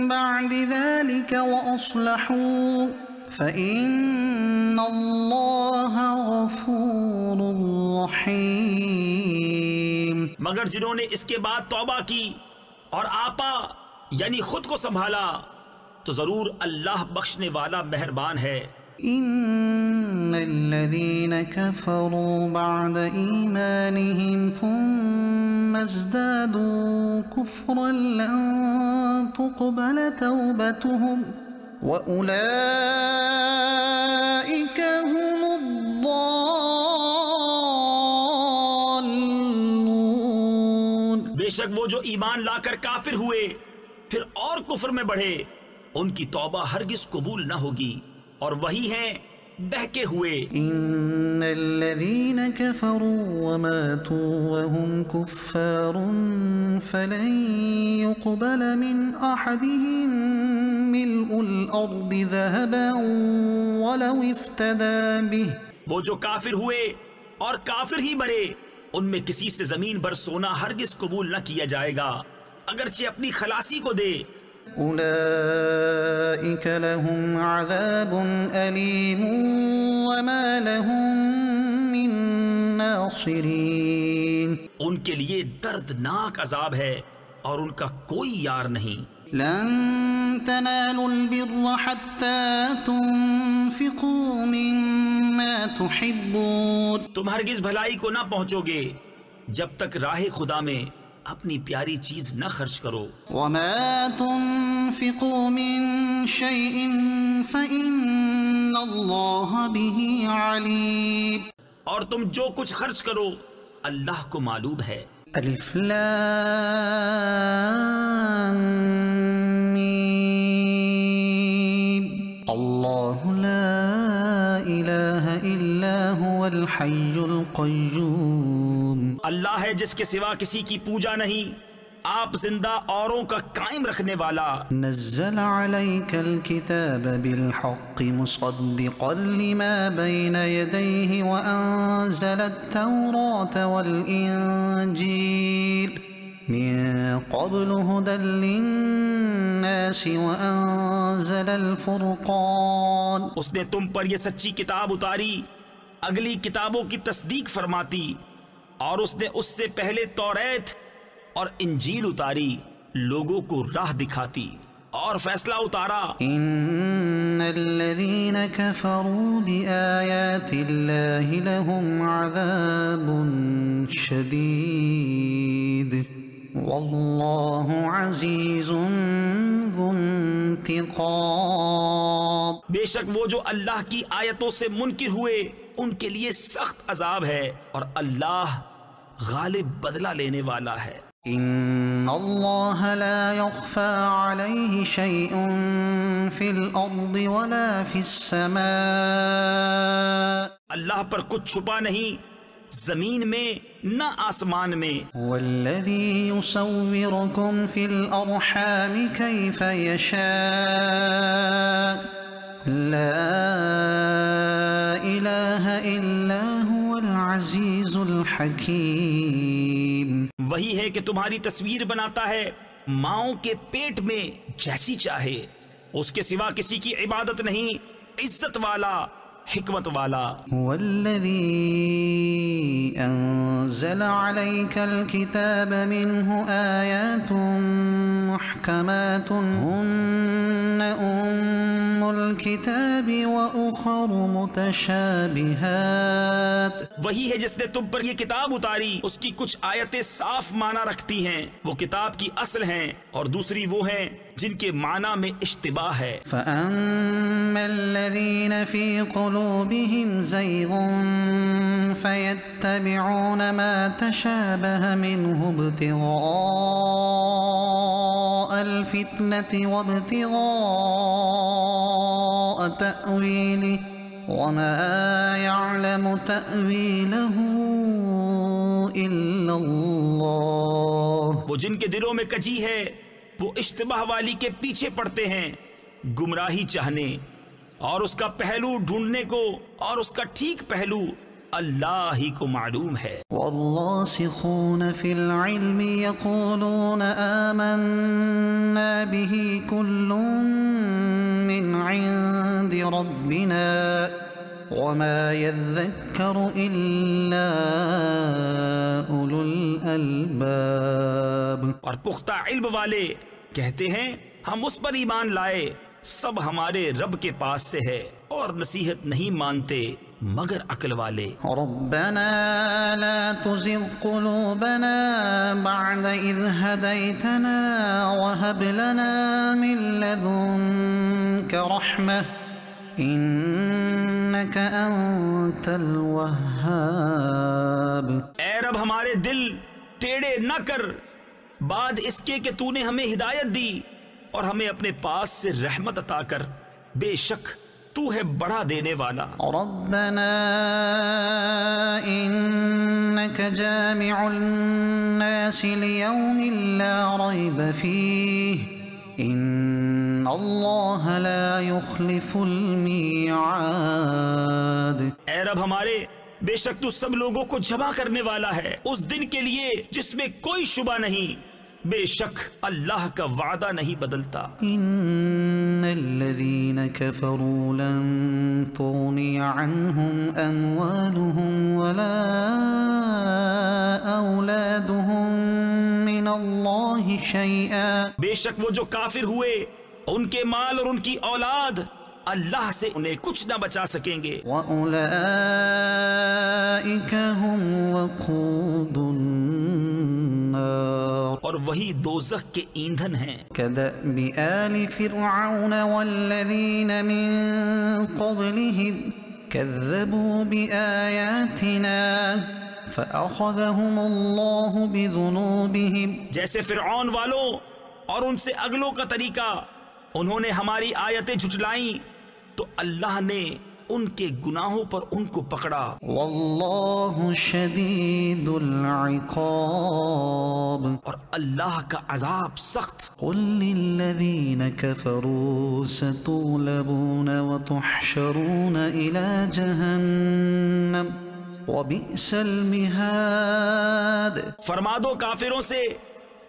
بعد ذلك وأصلحوا فإن الله غفور رحيم. مگر جنہوں نے اس کے بعد توبہ کی اور آپا یعنی خود کو سنبھالا تو ضرور اللہ بخشنے والا مہربان ہے. إن الذين كفروا بعد إيمانهم ثم ازدادوا كفرا لن تقبل توبتهم وأولئك هم الضالون. بے شک وہ جو ایمان لا کر کافر ہوئے پھر اور کفر میں بڑھے ان کی توبہ ہرگز قبول نہ ہوگی اور وہی ہیں بہکے ہوئے. إن الذين كفروا وماتوا وهم كفار فلن يقبل من أحدهم ملء الأرض ذهبا ولو افتدى به. وہ جو کافر ہوئے اور کافر ہی مرے ان میں کسی سے زمین بھر سونا ہرگز قبول نہ کیا جائے گا اگرچہ اپنی خلاصی کو دے. أولئك لهم عذاب أليم وما لهم من ناصرين. ان کے لیے دردناک عذاب ہے اور ان کا کوئی یار نہیں. لن تنالوا البر حتى تنفقوا مما تحبون. تم ہرگز بھلائی کو نہ پہنچو گے جب تک راہ خدا میں اپنی پیاری چیز نہ خرچ کرو. وما تنفقوا من شيء فإن الله به عليم. اور تم جو کچھ خرچ کرو اللہ کو معلوم ہے. الف لام میم. الله لا إله إلا هو الحي القيوم. اللہ ہے جس کے سوا کسی کی پوجا نہیں، آپ زندہ اوروں کا قائم رکھنے والا. نزل عليك الكتاب بالحق مصدقا لما بين يديه وأنزل التوراة والإنجيل من قبل هدى للناس وأنزل الفرقان. اس نے تم پر یہ سچی کتاب اتاری اگلی کتابوں کی تصدیق فرماتی اور اس نے اس سے پہلے توریت اور انجیل اتاری لوگوں کو راہ دکھاتی اور فیصلہ اتارا. ان الذين كفروا بآيات الله لهم عذاب شديد والله عزيز ذو انتقام. بے شک وہ جو اللہ کی آیتوں سے منکر ہوئے ان کے لیے سخت عذاب ہے اور اللہ غالب بدلہ لینے والا ہے. ان الله لا يخفى عليه شيء في الارض ولا في السماء. اللہ پر کچھ چھپا نہیں زمین میں نہ آسمان میں. والذي يصوركم في الارحام كيف يشاء لا اله الا هو العزيز الحكيم. وہی ہے کہ تمہاری تصویر بناتا ہے ماؤں کے پیٹ میں جیسی چاہے، اس کے سوا کسی کی عبادت نہیں، عزت والا حکمت والا. هو الذي أنزل عليك الكتاب منه آيات محكمات هن أم الكتاب وأخر متشابهات. وہی ہے جس نے تم پر یہ کتاب اتاری، اس کی کچھ آیتیں صاف معنی رکھتی ہیں، وہ کتاب کی اصل ہیں اور دوسری وہ ہیں جن کے معنی میں اشتباہ ہے. فأما الذين في قلوبهم زيغ فيتبعون ما تشابه منه ابتغاء الفتنة وابتغاء تأويله وما يعلم تأويله إلا الله. وہ جن کے دلوں میں کجی ہے وہ اشتباہ والی کے پیچھے پڑتے ہیں گمراہی چاہنے اور اس کا پہلو ڈھونڈنے کو، اور اس کا ٹھیک پہلو اللہ ہی کو معلوم ہے۔ والراسخون في العلم يقولون آمنا به كل من عند ربنا وما يذكر إلا أولو الألباب۔ اور پختہ علم والے کہتے ہیں ہم اس پر ایمان لائے، سب ہمارے رب کے پاس سے ہے، اور نصیحت نہیں مانتے مگر عقل والے۔ ربنا لا تزغ قلوبنا بعد إذ هديتنا وهب لنا من لدنك رحمة إنك أنت الوهاب۔ اے رب ہمارے دل ٹیڑے نہ کر بعد اس کے کہ تو نے ہمیں ہدایت دی، اور ہمیں اپنے پاس سے رحمت عطا کر، بے شک تو ہے بڑا دینے والا۔ ربنا إنك جامع الناس ليوم لا ريب فيه إن الله لا يخلف الميعاد۔ اے رب ہمارے، بے شک تو سب لوگوں کو جمع کرنے والا ہے اس دن کے لیے جس میں کوئی شبہ نہیں، بے شک اللہ کا وعدہ نہیں بدلتا۔ إن الذين كفروا لن تغني عنهم أموالهم ولا أولادهم من الله شيئا۔ بے شک وہ جو کافر ہوئے ان کے مال اور ان کی اولاد اللہ سے انہیں کچھ نہ بچا سکیں گے۔ وَأُولَئِكَ هُمْ وَقُودُ النَّارِ، اور وہی دوزخ کے ایندھن ہیں۔ كَدَأْبِ آلِ فِرْعَوْنَ وَالَّذِينَ مِن قَبْلِهِمْ كَذَّبُوا بِآيَاتِنَا فَأَخَذَهُمُ اللَّهُ بِذُنُوبِهِمْ۔ جیسے فرعون والوں اور ان سے اگلوں کا طریقہ، انہوں نے ہماری آیتیں جھٹلائیں تو اللہ نے ان کے گناہوں پر ان کو پکڑا۔ واللہ شدید العقاب، اور اللہ کا عذاب سخت۔ قل للذین کفروا ستغلبون وتحشرون الى جہنم وبئس المہاد۔ فرما دو کافروں سے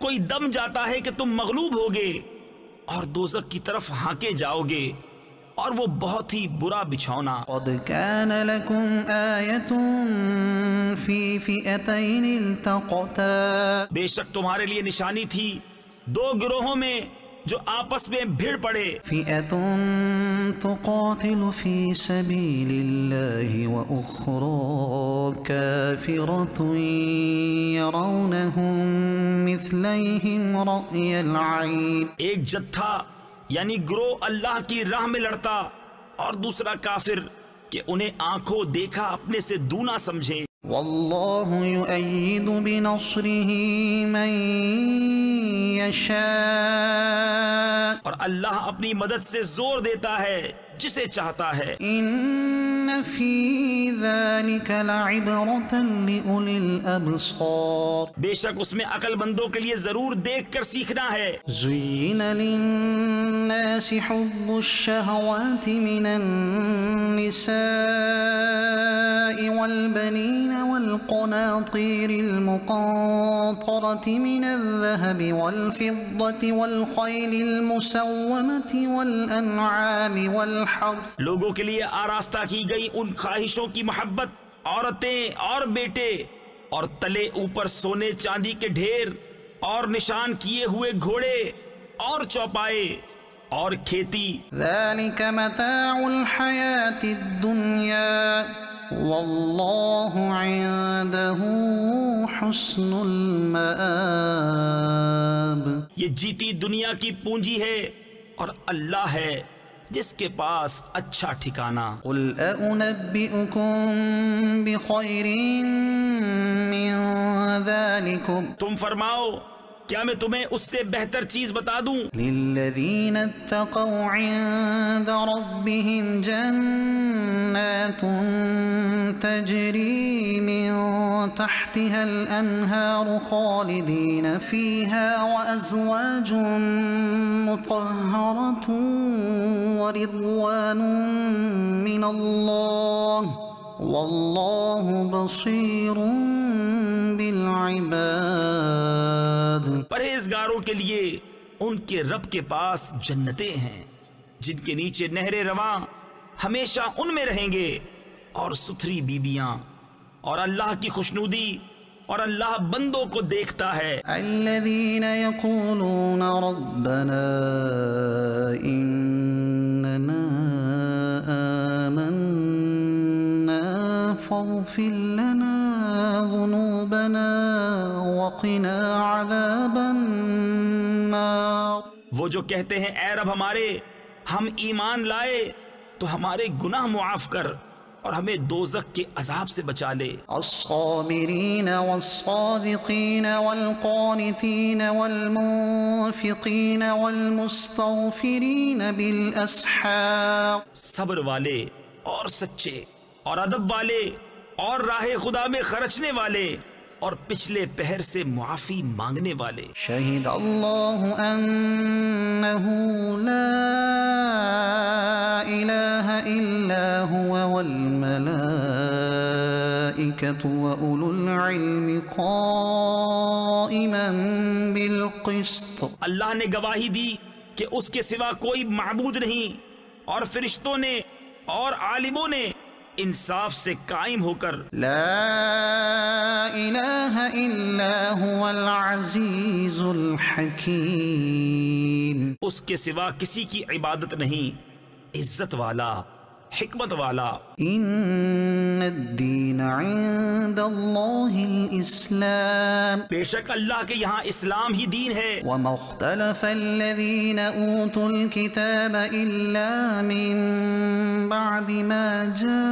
کوئی دم جاتا ہے کہ تم مغلوب ہوگے اور دوزخ کی طرف ہانکے جاؤ گے، اور وہ بہت ہی برا بچھونا۔ قد كان لكم آیۃ فی فئتین التقتا، بے شک تمہارے لیے نشانی تھی دو گروہوں میں جو آپس میں بھیڑ پڑے۔ فئۃ تقاتل فی سبیل اللہ وأخرى کافرۃ یرونہم مثلیہم رأی العین۔ ایک جتھا یعنی گروہ اللہ کی راہ میں لڑتا، اور دوسرا کافر کہ انہیں آنکھوں دیکھا اپنے سے دونا سمجھے۔ واللہ یؤید بنصرہ من یشاء، اور اللہ اپنی مدد سے زور دیتا ہے جسے چاہتا ہے۔ ان فی ذلک لعبرۃ لأولی الابصار، بے شک اس میں عقل مندوں کے لیے ضرور دیکھ کر سیکھنا ہے۔ زین للناس حب الشہوات من النساء والبنین والقناطیر المقنطرة من الذهب والفضة والخیل المسومة والانعام والحرث، لوگوں کے لیے آراستہ کی گئی ان خواہشوں کی محبت، عورتیں اور بیٹے، اور تلے اوپر سونے چاندی کے ڈھیر، اور نشان کیے ہوئے گھوڑے اور چوپائے اور کھیتی۔ ذلك متاع الحیاة الدنیا واللہ عنده حسن المآب، یہ جیتی دنیا کی پونجی ہے، اور اللہ ہے جس کے پاس اچھا ٹھکانہ۔ قل أنبئكم بخير من ذلكم، تم فرماؤ کیا میں تمہیں اس سے بہتر چیز بتا دوں؟ للذین اتقوا عند ربهم جنات تجری من تحتها الانہار خالدین فیها وازواج مطہرۃ ورضوان من اللہ واللہ بصیر بالعباد۔ پرہیزگاروں کے لیے ان کے رب کے پاس جنتیں ہیں جن کے نیچے نہریں رواں، ہمیشہ ان میں رہیں گے، اور ستھری بیبیاں، اور اللہ کی خوشنودی، اور اللہ بندوں کو دیکھتا ہے۔ الذین یقولون ربنا اننا آمنا فاغفر لنا ذنوبنا وقنا عذاب النار۔ وہ جو کہتے ہیں اے رب ہمارے، ہم ایمان لائے تو ہمارے گناہ معاف کر اور ہمیں دوزخ کے عذاب سے بچا لے۔ الصابرین والصادقین والقانتین والمنفقین والمستغفرین بالاسحار۔ صبر والے اور سچے اور ادب والے اور راہ خدا میں خرچنے والے اور پچھلے پہر سے معافی مانگنے والے۔ شہد اللہ انہ لا الہ الا هو والملائکۃ وأولو العلم قائما بالقسط۔ اللہ نے گواہی دی کہ اس کے سوا کوئی معبود نہیں، اور فرشتوں نے اور عالموں نے انصاف سے قائم ہو کر۔ لا الہ الا هو العزیز الحکیم۔ اس کے سوا کسی کی عبادت نہیں، عزت والا، حکمت والا۔ ان الدین عند اللہ الاسلام۔ بے شک اللہ کے یہاں اسلام ہی دین ہے۔ وما اختلف الذین اوتوا الکتاب الا من بعد ما جاءهم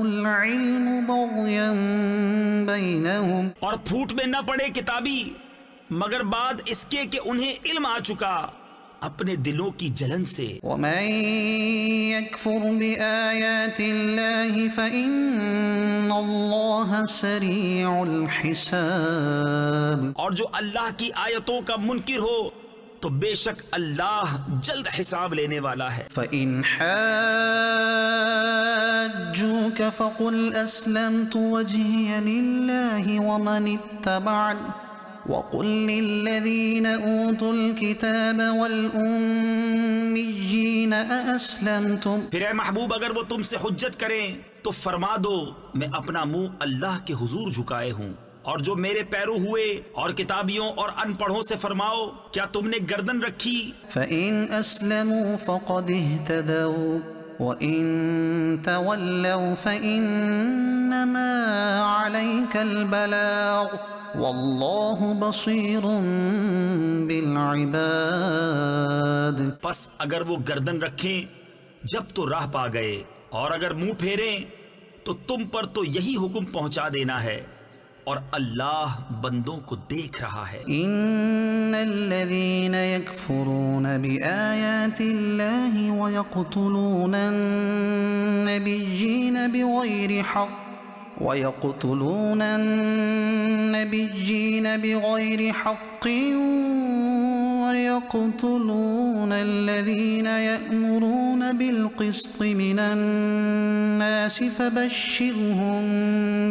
العلم بغیا بینہم۔ اور پھوٹ میں نہ پڑے کتابی مگر بعد اس کے کہ انہیں علم آ چکا اپنے دلوں کی جلن سے۔ ومن يكفر بآيات الله فإن الله سريع الحساب۔ اور جو اللہ کی آیتوں کا منکر ہو تو بے شک اللہ جلد حساب لینے والا ہے۔ فإن حاجوك فقل أسلمت وجهي لله ومن اتبعني وقل للذين أوتوا الكتاب والأميين أأسلمتم۔ پھر اے محبوب اگر وہ تم سے حجت کریں تو فرما دو میں اپنا منہ اللہ کے حضور جھکائے ہوں، اور جو میرے پیرو ہوئے اور کتابیوں اور ان پڑھوں سے فرماؤ کیا تم نے گردن رکھی؟ فإن أسلموا فقد اهتدوا وإن تولوا فإنما عليك البلاغ واللہ بصیر بالعباد۔ پس اگر وہ گردن رکھیں جب تو راہ پا گئے، اور اگر منہ پھیریں تو تم پر تو یہی حکم پہنچا دینا ہے، اور اللہ بندوں کو دیکھ رہا ہے۔ ان الذین یکفرون بآیات اللہ ویقتلون النبیین بغیر حق وَيَقْتُلُونَ النَّبِيِّينَ بِغَيْرِ حَقٍّ وَيَقْتُلُونَ الَّذِينَ يَأْمُرُونَ بِالْقِسْطِ مِنَ النَّاسِ فَبَشِّرْهُم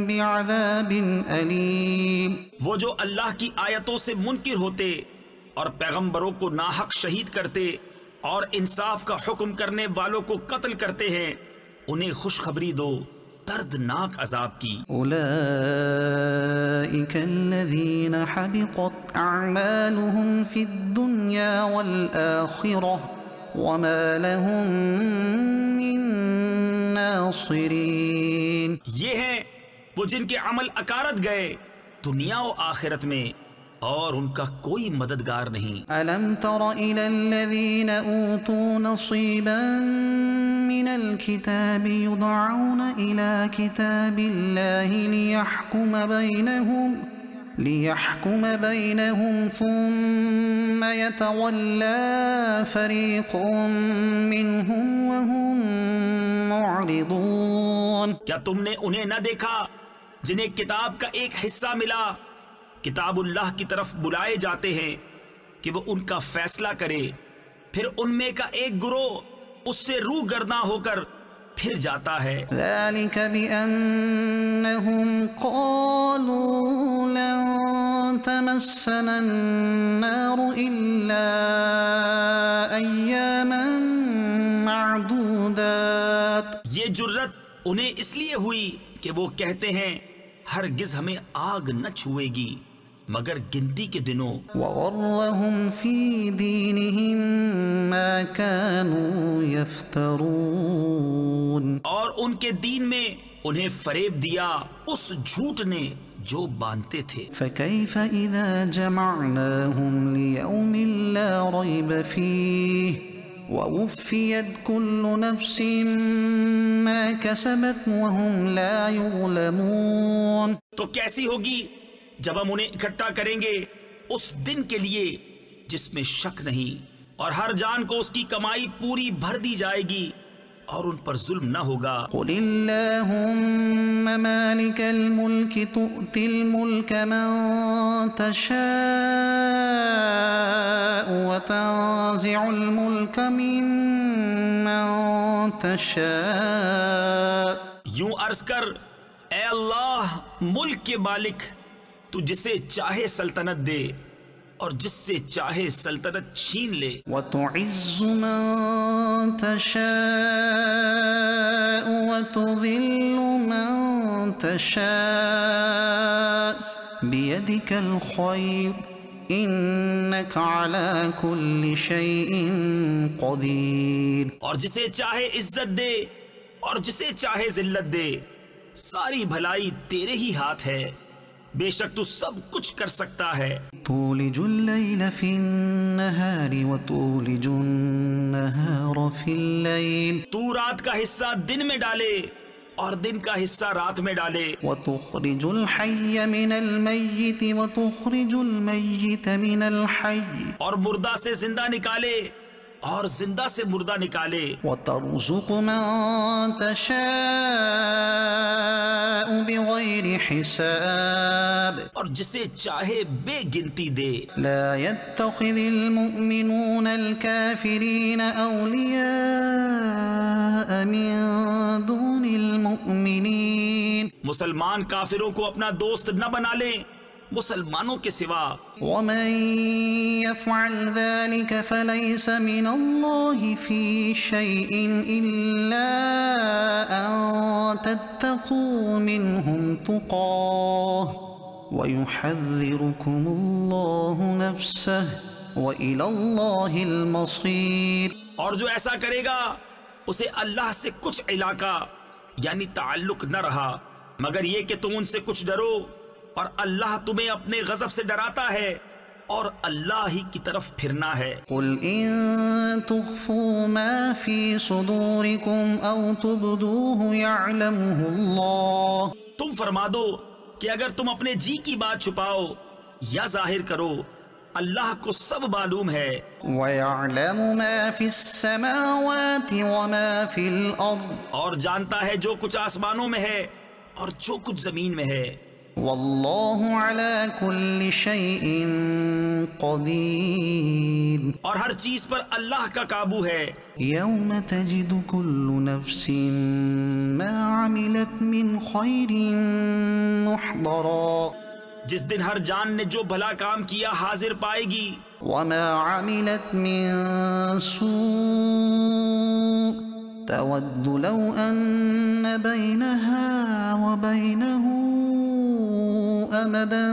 بِعَذَابٍ أَلِيمٍ۔ وہ جو اللہ کی آیتوں سے منکر ہوتے اور پیغمبروں کو ناحق شہید کرتے اور انصاف کا حکم کرنے والوں کو قتل کرتے ہیں، انہیں خوشخبری دو دردناک عذاب کی۔ اولئک الذین حبطت اعمالهم فی الدنیا والآخرہ وما لهم من ناصرین۔ یہ ہیں وہ جن کے عمل اکارت گئے دنیا و آخرت میں، اور ان کا کوئی مددگار نہیں۔ الم تر الی الذین اوتوا نصیبا من الكتاب يدعون إلى كتاب الله ليحكم بينهم ثم يتولى فريق منهم وهم معرضون. کیا تم نے انہیں نہ دیکھا جنہیں کتاب کا ایک حصہ ملا، کتاب اللہ کی طرف بلائے جاتے ہیں کہ وہ ان کا فیصلہ کرے، پھر ان میں کا ایک گروہ اس سے روح گرداں ہو کر پھر جاتا ہے. ذلك بأنهم قالوا لن تمسنا النار إلا أياما معدودات. یہ جرت انہیں اس لیے ہوئی کہ وہ کہتے ہیں ہرگز ہمیں آگ نہ چھوئے گی مگر گنتی کے دنوں. وغرهم في دينهم ما كانوا يفترون. اور ان کے دین میں انہیں فریب دیا اس جھوٹ نے جو باندھتے تھے. فكيف إذا جمعناهم ليوم لا ريب فيه ووفيت كل نفس ما كسبت وهم لا يظلمون. تو کیسی ہوگی جب ہم انہیں اکٹھا کریں گے اس دن کے لیے جس میں شک نہیں، اور ہر جان کو اس کی کمائی پوری بھر دی جائے گی اور ان پر ظلم نہ ہوگا. قل اللهم مالك الملك تؤتي الملك من تشاء وتنزع الملك ممن تشاء. یوں عرض کر اے اللہ ملک کے مالک، تو جسے چاہے سلطنت دے اور جس سے چاہے سلطنت چھین لے. وتعز من تشاء وتذل من تشاء بيدك الخير إنك على كل شيء قدير. اور جسے چاہے عزت دے اور جسے چاہے ذلت دے، ساری بھلائی تیرے ہی ہاتھ ہے، بے شک تو سب کچھ کر سکتا ہے. تولج الليل في النهار وتولج النهار في الليل. تو رات کا حصہ دن میں ڈالے اور دن کا حصہ رات میں ڈالے. وتخرج الحي من الميت وتخرج الميت من الحي. اور مردہ سے زندہ نکالے اور زندہ سے مردہ نکالے. وترزق من تشاء بغير حساب. اور جسے چاہے بے گنتی دے. لا يتخذ المؤمنون الكافرين أولياء من دون المؤمنين. مسلمان کافروں کو اپنا دوست نہ بنا لیں مسلمانوں کے سوا. ومن يفعل ذلك فليس من الله في شيء إلا أن تتقوا منهم تقاه ويحذركم الله نفسه وإلى الله المصير. اور جو ایسا کرے گا اسے اللہ سے کچھ علاقہ یعنی تعلق نہ رہا مگر یہ کہ تم ان سے کچھ ڈرو، اور اللہ تمہیں اپنے غضب سے ڈراتا ہے اور اللہ ہی کی طرف پھرنا ہے. قل إن تخفوا ما في صدوركم أو تبدوه يعلمه الله. تم فرما دو کہ اگر تم اپنے جی کی بات چھپاؤ یا ظاہر کرو اللہ کو سب معلوم ہے. ويعلم ما في السماوات وما في الأرض. اور جانتا ہے جو کچھ آسمانوں میں ہے اور جو کچھ زمین میں ہے. والله على كل شيء قدير. اور ہر چیز پر اللہ کا قابو ہے. يوم تجد كل نفس ما عملت من خير محضرا. جس دن ہر جان نے جو بھلا کام کیا حاضر پائے گی، وما عملت من سوء تود لو أن بينها وبينه أمدا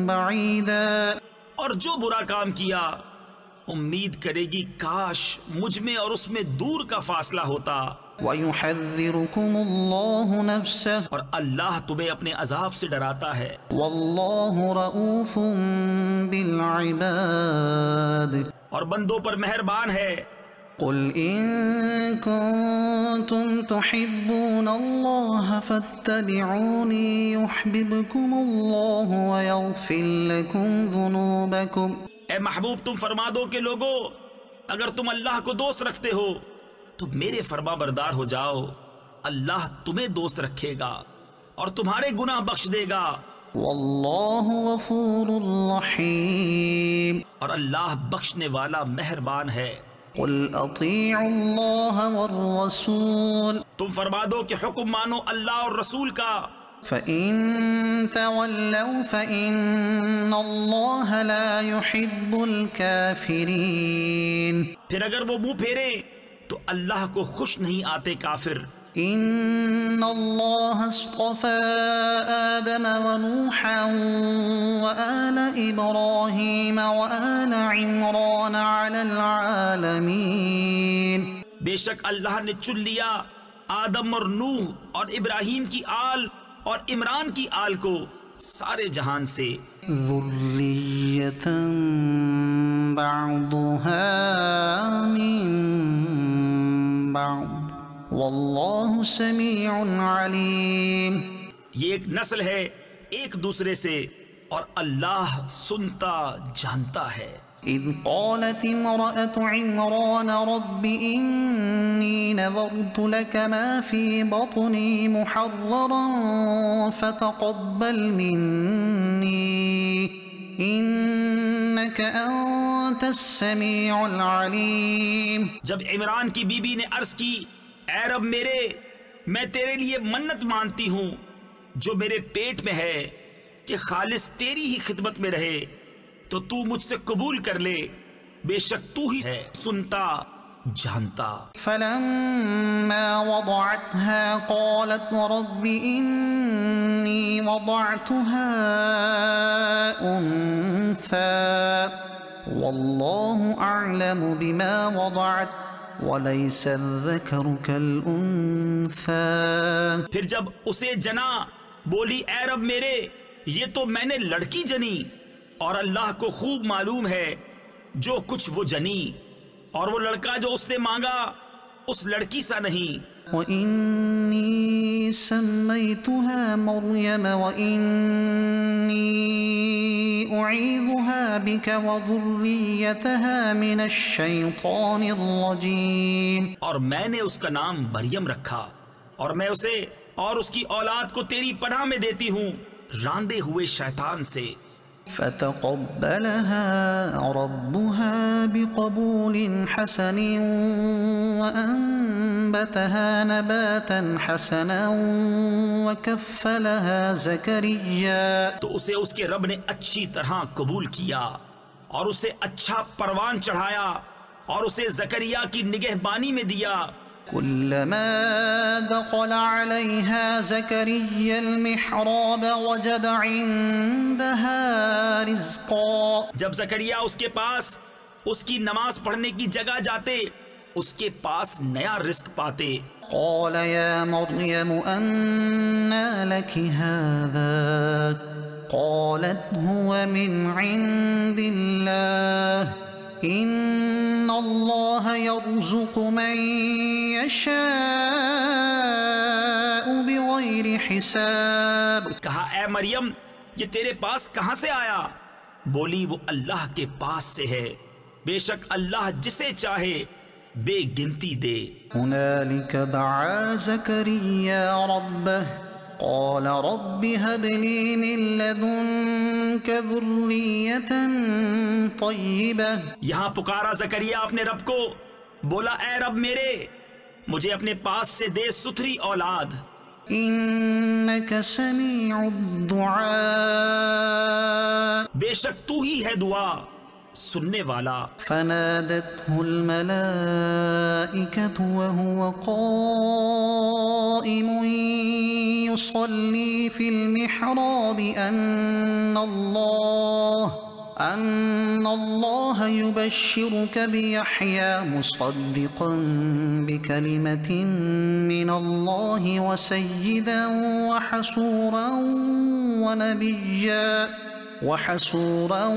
بعيدا. اور جو برا کام کیا امید کرے گی کاش مجھ میں اور اس میں دور کا فاصلہ ہوتا. ويحذركم الله نفسه. اور اللہ تمہیں اپنے عذاب سے ڈراتا ہے. والله رؤوف بالعباد. اور بندوں پر مہربان ہے. قل إن كنتم تحبون الله فاتبعوني يحببكم الله ويغفر لكم ذنوبكم. اے محبوب تم فرما دو کہ لوگو اگر تم اللہ کو دوست رکھتے ہو تو میرے فرما بردار ہو جاؤ، اللہ تمہیں دوست رکھے گا اور تمہارے گناہ بخش دے گا. واللہ غفور رحیم. اور اللہ بخشنے والا مہربان ہے. قل اطیعوا اللہ والرسول. تم فرما دو کہ حکم مانو اللہ اور رسول کا. فَإِن تَوَلَّوْا فَإِنَّ اللَّهَ لَا يُحِبُّ الْكَافِرِينَ. پھر اگر وہ منہ پھیرے تو اللہ کو خوش نہیں آتے کافر. إِنَّ اللَّهَ اصْطَفَى آدَمَ وَنُوحًا وَآلَ إِبْرَاهِيمَ وَآلَ عِمْرَانَ عَلَى الْعَالَمِينَ. بے شک اللہ نے چن لیا آدم اور نوح اور ابراہیم کی آل اور عمران کی آل کو سارے جہان سے. ذُرِّيَّةً بَعْضُهَا مِن بَعْضٍ واللہ سمیع علیم. یہ ایک نسل ہے ایک دوسرے سے اور اللہ سنتا جانتا ہے. اذ قالت امرأة عمران رب انی نذرت لك ما في بطني محررا فتقبل مني انك انت السمیع العلیم. جب عمران کی بی بی نے عرض کی اے رب میرے میں تیرے لیے منت مانتی ہوں جو میرے پیٹ میں ہے کہ خالص تیری ہی خدمت میں رہے تو تو مجھ سے قبول کر لے، بے شک تو ہی ہے سنتا جانتا. فلما وضعتها قالت رب إني وضعتها أنثى والله أعلم بما وضعت وَلَيْسَ الذَّكَرُ كَالْأُنثَى. پھر جب اسے جنا بولی اے رب میرے یہ تو میں نے لڑکی جنی اور اللہ کو خوب معلوم ہے جو کچھ وہ جنی اور وہ لڑکا جو اس نے مانگا اس لڑکی سا نہیں. وَإِنِّي سَمَّيْتُهَا مَرْيَمَ وَإِنِّي أُعِيذُهَا بِكَ وَذُرِّيَّتَهَا مِنَ الشَّيْطَانِ الرَّجِيمِ. اور میں نے اس کا نام مریم رکھا اور میں اسے اور اس کی اولاد کو تیری پناہ میں دیتی ہوں راندے ہوئے شیطان سے. فتقبلها ربها بقبول حسن وأنبتها نباتا حسنا وكفلها زكريا. تو اسے اس کے رب نے اچھی طرح قبول کیا اور اسے اچھا پروان چڑھایا اور اسے زکریا کی نگہبانی میں دیا. كلما دخل عليها زكريا المحراب وجد عندها رزقا. جب زکریا اس کے پاس اس کی نماز پڑھنے کی جگہ جاتے اس کے پاس نیا رزق پاتے. قال يا مريم أنى لك هذا قالت هو من عند الله ان اللہ یرزق من یشاء بغیر حساب. کہا اے مریم یہ تیرے پاس کہاں سے آیا؟ بولی وہ اللہ کے پاس سے ہے، بے شک اللہ جسے چاہے بے گنتی دے. هنالک دعا زکریا ربہ قال رب هب لي من لدنك ذرية طيبة. یہاں پکارا زکریا اپنے رب کو، بولا اے رب میرے مجھے اپنے پاس سے دے ستھری اولاد. انك سميع الدعاء بے شک تو ہی ہے دعا سننے والا. فنادته الملائكة وهو قائم يصلي في المحراب أن الله يبشرك بيحيى مصدقا بكلمة من الله وسيدا وحصورا وحسورا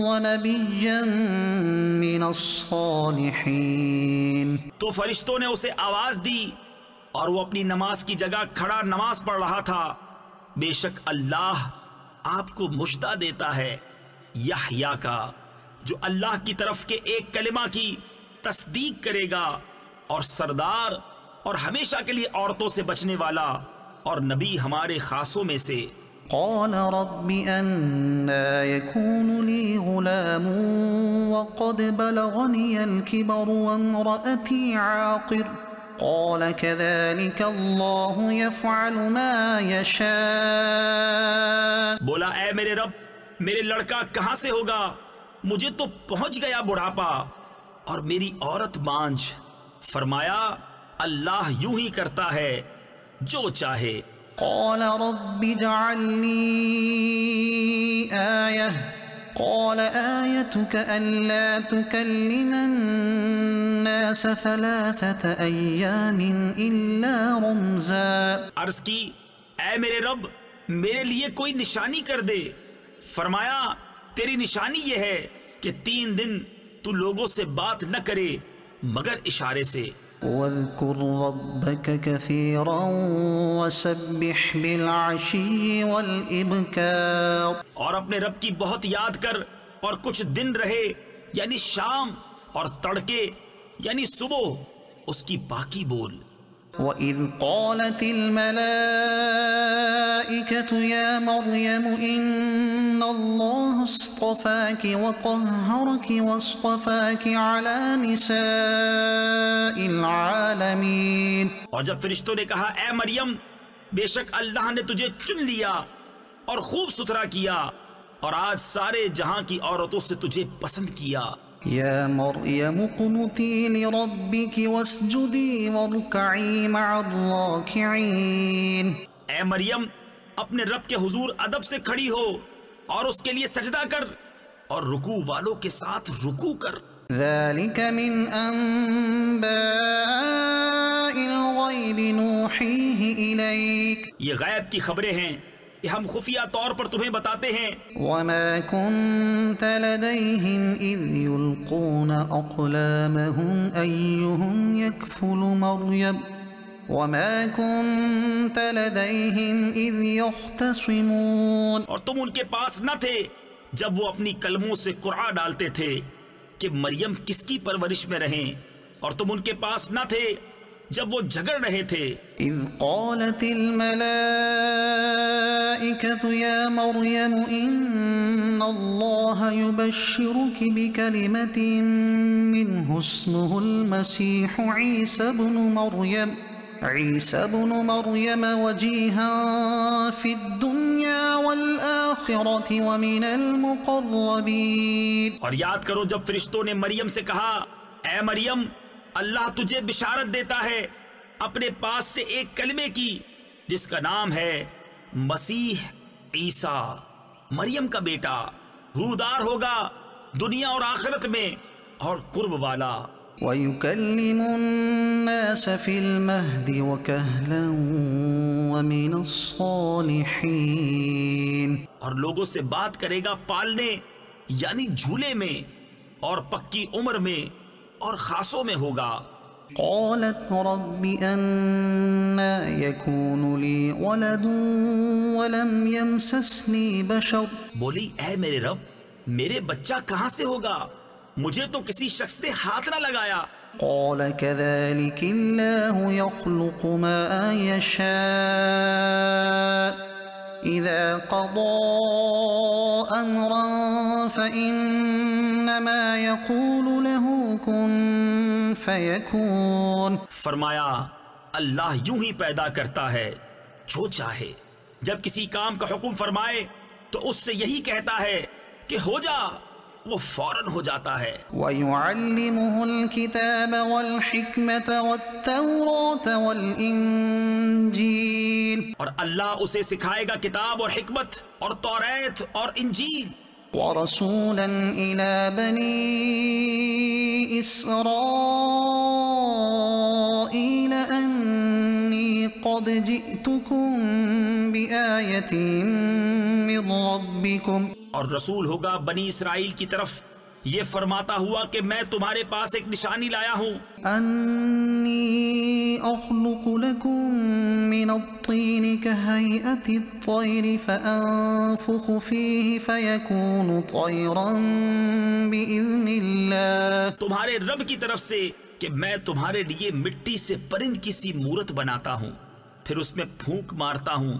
ونبيا من الصالحين. تو فرشتوں نے اسے آواز دی اور وہ اپنی نماز کی جگہ کھڑا نماز پڑھ رہا تھا. بے شک اللہ آپ کو مژدہ دیتا ہے یحییٰ کا، جو اللہ کی طرف کے ایک کلمہ کی تصدیق کرے گا، اور سردار اور ہمیشہ کے لیے عورتوں سے بچنے والا اور نبی ہمارے خاصوں میں سے. قال رب أنى يكون لي غلام وقد بلغني الكبر وامرأتي عاقر قال كذلك الله يفعل ما يشاء. بولا اے میرے رب، میرے لڑکا کہاں سے ہوگا؟ مجھے تو پہنچ گیا بڑھاپا اور میری عورت بانجھ. فرمایا اللہ یوں ہی کرتا ہے جو چاہے. قال رب اجعل لي آية قال آيتك ألا تكلم الناس 3 أيام إلا رمزا. عرض کی اے میرے رب میرے لیے کوئی نشانی کر دے. فرمایا تیری نشانی یہ ہے کہ 3 دن تو لوگوں سے بات نہ کرے مگر اشارے سے. واذكر ربك كثيرا وسبح بالعشي والإبكار. اور اپنے رب کی بہت یاد کر اور کچھ دن رہے یعنی شام اور تڑکے یعنی صبح اس کی باقی بول. وَإِذْ قَالَتِ الْمَلَائِكَةُ يَا مَرْيَمُ إِنَّ اللَّهَ اصْطَفَاكِ وَطَهَّرَكِ وَاصْطَفَاكِ عَلَى نِسَاءِ الْعَالَمِينَ. اور جب فرشتوں نے کہا اے مریم بے شک اللہ نے تجھے چن لیا اور خوب ستھرا کیا اور آج سارے جہاں کی عورتوں سے تجھے پسند کیا. يا مريم اقنتي لربك واسجدي واركعي مع الراكعين. اے مریم اپنے رب کے حضور ادب سے کھڑی ہو اور اس کے لیے سجدہ کر اور رکوع والوں کے ساتھ رکوع کر. ذلك من أنباء الغيب نوحيه إليك. یہ غیب کی خبریں ہیں کہ ہم خفیہ طور پر تمہیں بتاتے ہیں. وما كنت لديهم إذ يلقون أقلامهم أيهم يكفل مريم وما كنت لديهم إذ يختصمون. اور تم ان کے پاس نہ تھے جب وہ اپنی کلموں سے قرعہ ڈالتے تھے کہ مریم کس کی پرورش میں رہیں، اور تم ان کے پاس نہ تھے جب وہ جھگڑ رہے تھے. إذ قالت الملائكة يا مريم إن الله يبشرك بكلمة منه اسمه المسيح عيسى بن مريم وجيها في الدنيا والآخرة ومن المقربين. اور یاد کرو جب فرشتوں نے مریم سے کہا اے مریم اللہ تجھے بشارت دیتا ہے اپنے پاس سے ایک کلمے کی جس کا نام ہے مسیح عیسیٰ، مریم کا بیٹا، رودار ہوگا دنیا اور آخرت میں اور قرب والا. وَيُكَلِّمُ النَّاسَ فِي الْمَهْدِ وَكَهْلًا وَمِنَ الصَّالِحِينَ. اور لوگوں سے بات کرے گا پالنے یعنی جھولے میں اور پکی عمر میں اور خاصوں میں ہوگا. قالت رب أنى يكون لي ولد ولم يمسسني بشر. بولی اے میرے رب میرے بچہ کہاں سے ہوگا، مجھے تو کسی شخص نے ہاتھ نہ لگایا. قال كذلك الله يخلق ما يشاء إذا قضى أمرا فإنما يقول له كن فيكون. فرمایا اللہ یوں ہی پیدا کرتا ہے جو چاہے، جب کسی کام کا حکم فرمائے تو اس سے یہی کہتا ہے کہ ہو جا، وہ فوراً ہو جاتا ہے. وَيُعَلِّمُهُ الْكِتَابَ وَالْحِكْمَةَ وَالتَّوْرَاةَ وَالْإِنْجِيلَ. اور اللہ اسے سکھائے گا کتاب اور حکمت اور توریت اور انجیل. وَرَسُولًا إِلَى بَنِي إِسْرَائِيلَ أَنِّي قَدْ جِئْتُكُمْ بِآيَةٍ من ربكم اور رسول ہوگا بنی اسرائیل کی طرف یہ فرماتا ہوا کہ میں تمہارے پاس ایک نشانی لایا ہوں أني أخلق لكم من الطين كهيئة الطير فأنفخ فيه فيكون طيرا بإذن الله. تمہارے رب کی طرف سے کہ میں تمہارے لیے مٹی سے پرند کی سی مورت بناتا ہوں، پھر اس میں پھونک مارتا ہوں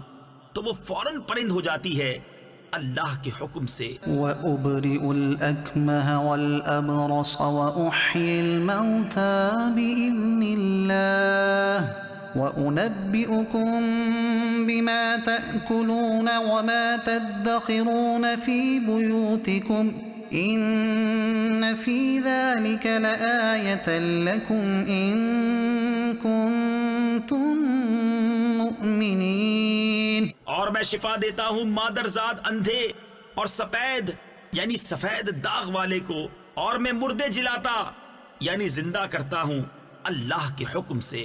تو وہ فوراً پرند ہو جاتی ہے اللہ کے حکم سے. وأبرئ الأكمه والأبرص وأحيي الموتى بإذن الله وأنبئكم بما تأكلون وما تدخرون في بيوتكم إن في ذلك لآية لكم إن كنتم مؤمنين. اور میں شفا دیتا ہوں مادرزاد اندھے اور سفید یعنی سفید داغ والے کو، اور میں مردے جلاتا یعنی زندہ کرتا ہوں اللہ کے حکم سے.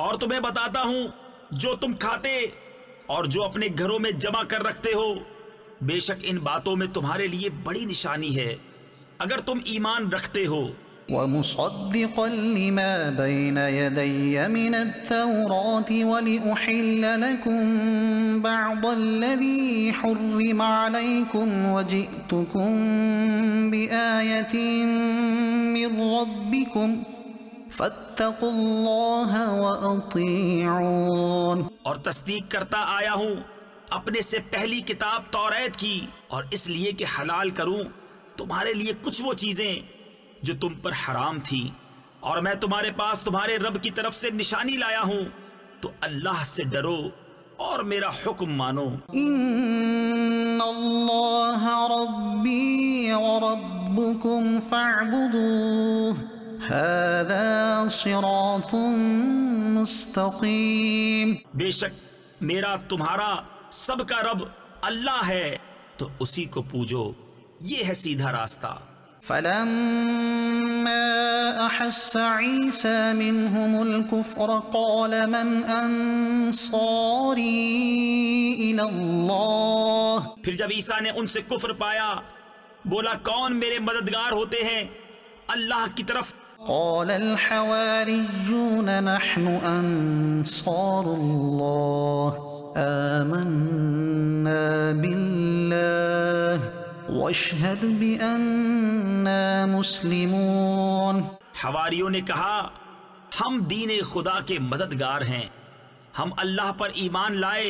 اور تمہیں بتاتا ہوں جو تم کھاتے اور جو اپنے گھروں میں جمع کر رکھتے ہو، بے شک ان باتوں میں تمہارے لیے بڑی نشانی ہے اگر تم ایمان رکھتے ہو. ومصدقا لما بين يدي من التوراة ولأحل لكم بعض الذي حرم عليكم وجئتكم بآية من ربكم فاتقوا الله وأطيعون. اور تصدیق کرتا آیا ہوں اپنے سے پہلی کتاب توریت کی، اور اس لیے کہ حلال کروں تمہارے لیے کچھ وہ چیزیں جو تم پر حرام تھی، اور میں تمہارے پاس تمہارے رب کی طرف سے نشانی لایا ہوں، تو اللہ سے ڈرو اور میرا حکم مانو. ان اللہ ربی وربکم فاعبدوه هذا صراط مستقیم. بے شک میرا تمہارا سب کا رب اللہ ہے، تو اسی کو پوجو، یہ ہے سیدھا راستہ. فلما أحس عيسى منهم الكفر قال من أنصاري إلى الله. پھر جب عیسیٰ نے ان سے کفر پایا بولا کون میرے مددگار ہوتے ہیں اللہ کی طرف. قال الحواريون نحن أنصار الله آمنا بالله واشهد بأننا مسلمون. حواریوں نے کہا ہم دین خدا کے مددگار ہیں، ہم اللہ پر ایمان لائے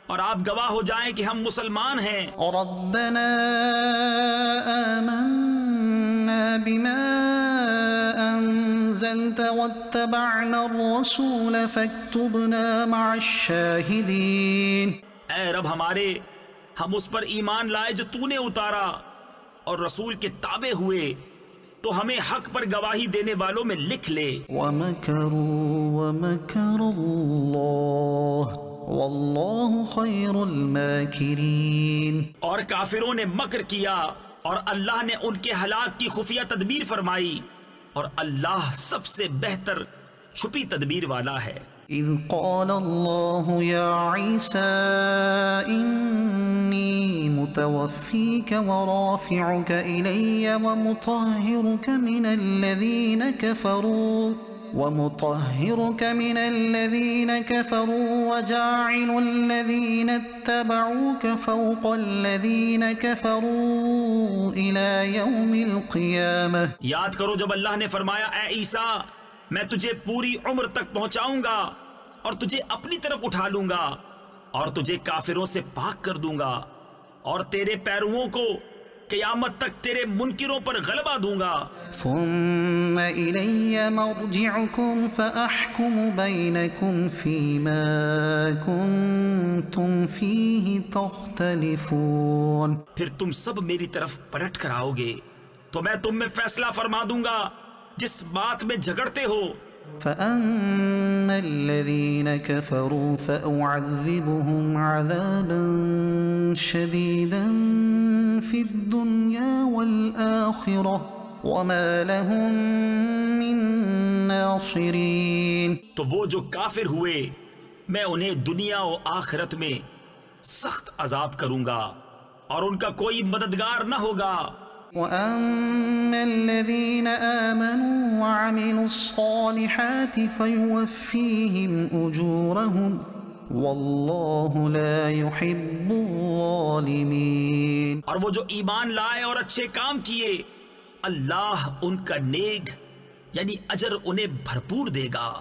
اور آپ گواہ ہو جائیں کہ ہم مسلمان ہیں. ربنا آمنا بما أنزلت واتبعنا الرسول فاكتبنا مع الشاهدين. اے رب ہمارے، ہم اس پر ایمان لائے جو تو نے اتارا اور رسول کے تابع ہوئے، تو ہمیں حق پر گواہی دینے والوں میں لکھ لے. وَمَكَرُوا وَمَكَرَ اللَّهُ وَاللَّهُ خَيْرُ الْمَاكِرِينَ. اور کافروں نے مکر کیا اور اللہ نے ان کے ہلاک کی خفیہ تدبیر فرمائی، اور اللہ سب سے بہتر چھپی تدبیر والا ہے. إذ قال الله يا عيسى إني متوفيك ورافعك إلي ومطهرك من الذين كفروا وجاعل الذين اتبعوك فوق الذين كفروا إلى يوم القيامة. یاد کرو جب اللہ نے فرمایا اے عیسیٰ میں تجھے پوری عمر تک پہنچاؤں گا اور تجھے اپنی طرف اٹھا لوں گا اور تجھے کافروں سے پاک کر دوں گا، اور تیرے پیرووں کو قیامت تک تیرے منکروں پر غلبہ دوں گا. ثم إلي مرجعكم فأحكم بينكم فيما كنتم فيه تختلفون. پھر تم سب میری طرف پلٹ کر آؤ گے تو میں تم میں فیصلہ فرما دوں گا جس بات میں جھگڑتے ہو. فأما الذين كفروا فأعذبهم عذابا شديدا في الدنيا والآخرة وما لهم من ناصرين. تو وہ جو کافر ہوئے میں انہیں دنیا و آخرت میں سخت عذاب کروں گا اور ان کا کوئی مددگار نہ ہوگا۔ وَأَمَّا الَّذِينَ آمَنُوا وَعَمِلُوا الصَّالِحَاتِ فَيُوَفِّيهِمْ أُجُورَهُمْ وَاللَّهُ لَا يُحِبُّ الظَّالِمِينَ۔ اور وہ جو ایمان لائے اور اچھے کام کیے، اللہ ان کا نیک یعنی اجر انہیں بھرپور دے گا،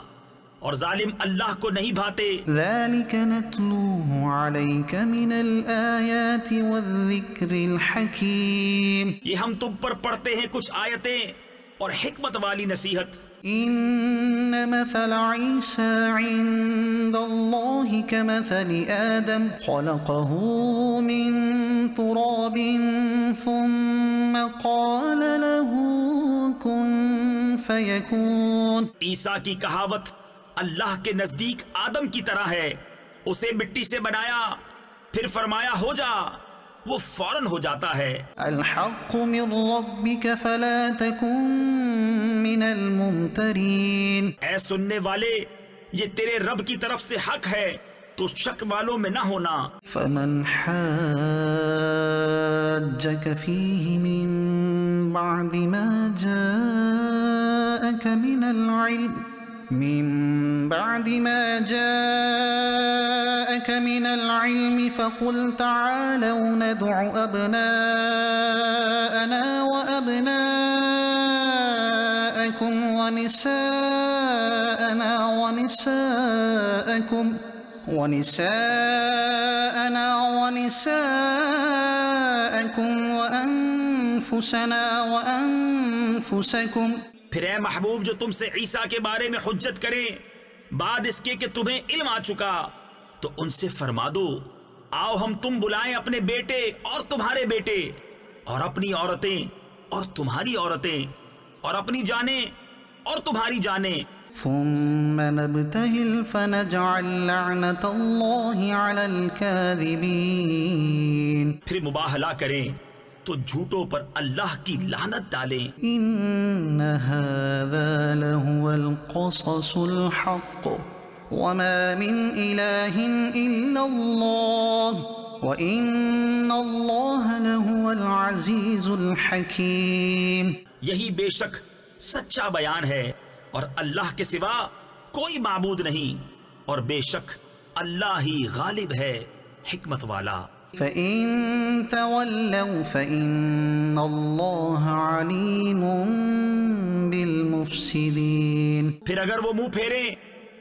اور ظالم اللہ کو نہیں بھاتے۔ ذَلِكَ نَتْلُوهُ عَلَيْكَ مِنَ الْآيَاتِ وَالذِّكْرِ الْحَكِيمِ۔ یہ ہم تم پر پڑھتے ہیں کچھ آیتیں اور حکمت والی نصیحت۔ إِنَّ مَثَلَ عِيسَى عِندَ اللَّهِ كَمَثَلِ آدَمَ خَلَقَهُ مِن تُرَابٍ ثُمَّ قَالَ لَهُ كُن فَيَكُونُ۔ عیسیٰ کی کہاوت اللہ کے نزدیک آدم کی طرح ہے، اسے مٹی سے بنایا پھر فرمایا ہو جا، وہ فوراً ہو جاتا ہے۔ الحق من ربك فلا تكن من الممترین۔ اے سننے والے، یہ تیرے رب کی طرف سے حق ہے، تو شک والوں میں نہ ہونا۔ فمن حاجك فيه من بعد ما جاءك من العلم فقل تعالوا ندع أبناءنا وأبناءكم ونساءنا ونساءكم وأنفسنا وأنفسكم۔ پھر اے محبوب، جو تم سے عیسیٰ کے بارے میں حجت کریں بعد اس کے کہ تمہیں علم آ چکا، تو ان سے فرما دو آؤ ہم تم بلائیں اپنے بیٹے اور تمہارے بیٹے، اور اپنی عورتیں اور تمہاری عورتیں، اور اپنی جانیں اور تمہاری جانیں، ثم نبتهل فنجعل لعنة الله على الكاذبين۔ پھر مباہلہ کریں تو جھوٹوں پر اللہ کی لعنت ڈالیں۔ إن هذا لهو القصص الحق وما من إله إلا الله وإن الله لهو العزيز الحكيم۔ یہی بے شک سچا بیان ہے، اور اللہ کے سوا کوئی معبود نہیں، اور بے شک اللہ ہی غالب ہے، حکمت والا۔ فَإِن تَوَلَّوْا فَإِنَّ اللَّهَ عَلِيمٌ بِالْمُفْسِدِينَ۔ پھر اگر وہ منہ پھیریں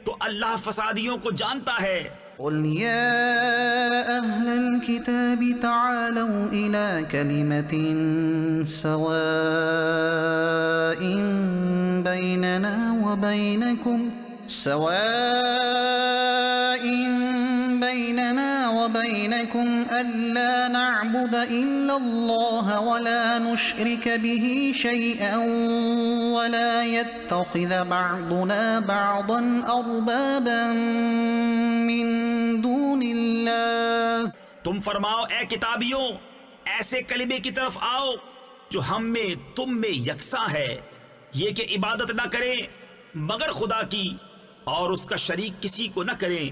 تو اللہ فسادیوں کو جانتا ہے۔ قُلْ يَا أَهْلَ الْكِتَابِ تَعَالَوْا إِلَى كَلِمَةٍ سَوَاءٍ بَيْنَنَا وَبَيْنَكُمْ أَلَّا نَعْبُدَ إِلَّا اللَّهَ وَلَا نُشْرِكَ بِهِ شَيْئًا وَلَا يَتَّخِذَ بَعْضُنَا بَعْضًا أَرْبَابًا مِّن دُونِ اللَّهِ۔ تم فرماؤ اے کتابیوں، ایسے کلمے کی طرف آؤ جو ہم میں تم میں یکساں ہے، یہ کہ عبادت نہ کریں مگر خدا کی، اور اس کا شریک کسی کو نہ کریں،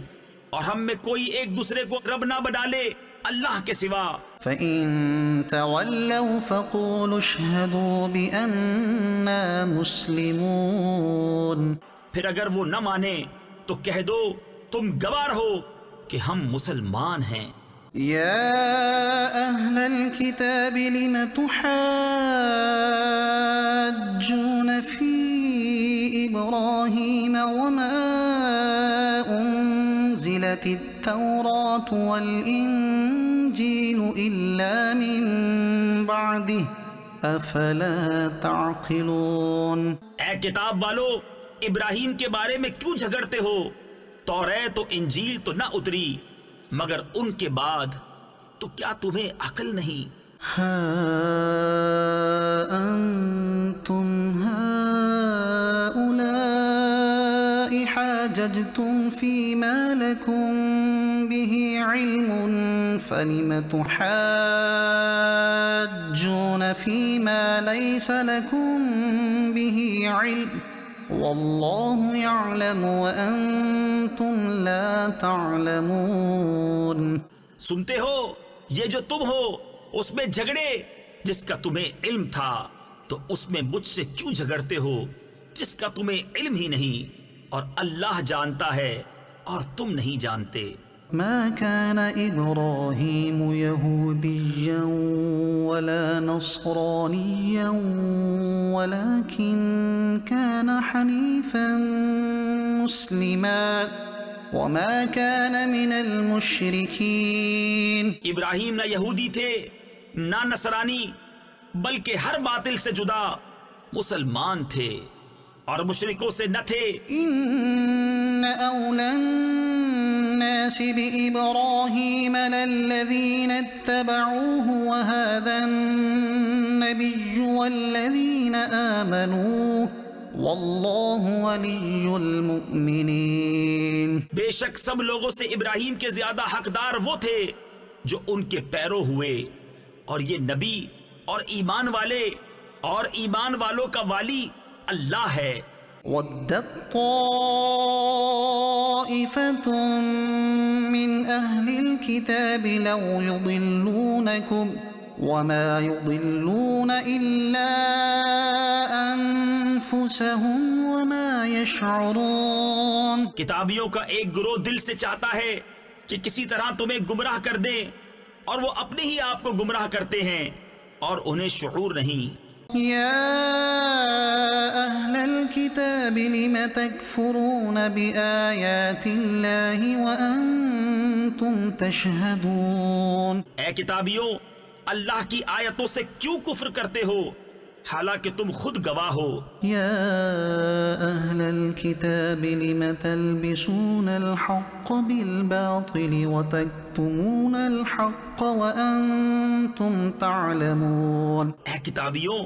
اور ہم میں کوئی ایک دوسرے کو رب نہ بنا لے اللہ کے سوا۔ فَإِن تَوَلَّوْا فَقُولُوا اشْهَدُوا بِأَنَّا مُسْلِمُونَ۔ پھر اگر وہ نہ مانیں تو کہہ دو تم گواہ ہو کہ ہم مسلمان ہیں۔ يا أهل الكتاب لم تحاجون في إبراهيم وما أنزلت التوراة والإنجيل إلا من بعده أفلا تعقلون۔ اے کتاب والو، ابراہیم کے بارے میں کیوں جھگڑتے ہو؟ توریت و انجیل تو نہ اتری مگر ان کے بعد، تو کیا تمہیں عقل نہیں؟ ہا انتم هؤلاء حاججتم فيما لكم به علم فلم تحاجون فيما ليس لكم به علم واللہ یعلم وانتم لا تعلمون۔ سنتے ہو، یہ جو تم ہو اس میں جھگڑے جس کا تمہیں علم تھا، تو اس میں مجھ سے کیوں جھگڑتے ہو جس کا تمہیں علم ہی نہیں، اور اللہ جانتا ہے اور تم نہیں جانتے۔ ما كان إبراهيم يهوديا ولا نصرانيا ولكن كان حنيفا مسلما وما كان من المشركين۔ ابراہیم نہ یہودی تھے نہ نصرانی، بلکہ ہر باطل سے جدا مسلمان تھے اور مشرکوں سے نہ تھے۔ إن أولى الناس بإبراهيم للذين اتبعوه وهذا النبي والذين آمنوا والله ولي المؤمنين۔ بے شک سب لوگوں سے ابراہیم کے زیادہ حقدار وہ تھے جو ان کے پیرو ہوئے، اور یہ نبی اور ایمان والے اور ایمان والوں کا والی اللہ ہے۔ وَدَّتْ طَائِفَةٌ مِّنْ أَهْلِ الْكِتَابِ لَوْ يُضِلُّونَكُمْ وَمَا يُضِلُّونَ إِلَّا أَنفُسَهُمْ وَمَا يَشْعُرُونَ۔ کتابیوں کا ایک گروہ دل سے چاہتا ہے کہ کسی طرح تمہیں گمراہ کر دیں، اور وہ اپنے ہی آپ کو گمراہ کرتے ہیں اور انہیں شعور نہیں۔ يا أهل الكتاب لم تكفرون بآيات الله وأنتم تشهدون۔ اے کتابیوں، اللہ کی آیتوں سے کیوں کفر کرتے ہو حالانکہ تم خود گواہ ہو۔ يا أهل الكتاب لم تلبسون الحق بالباطل وتكتمون الحق وأنتم تعلمون۔ اے کتابیوں،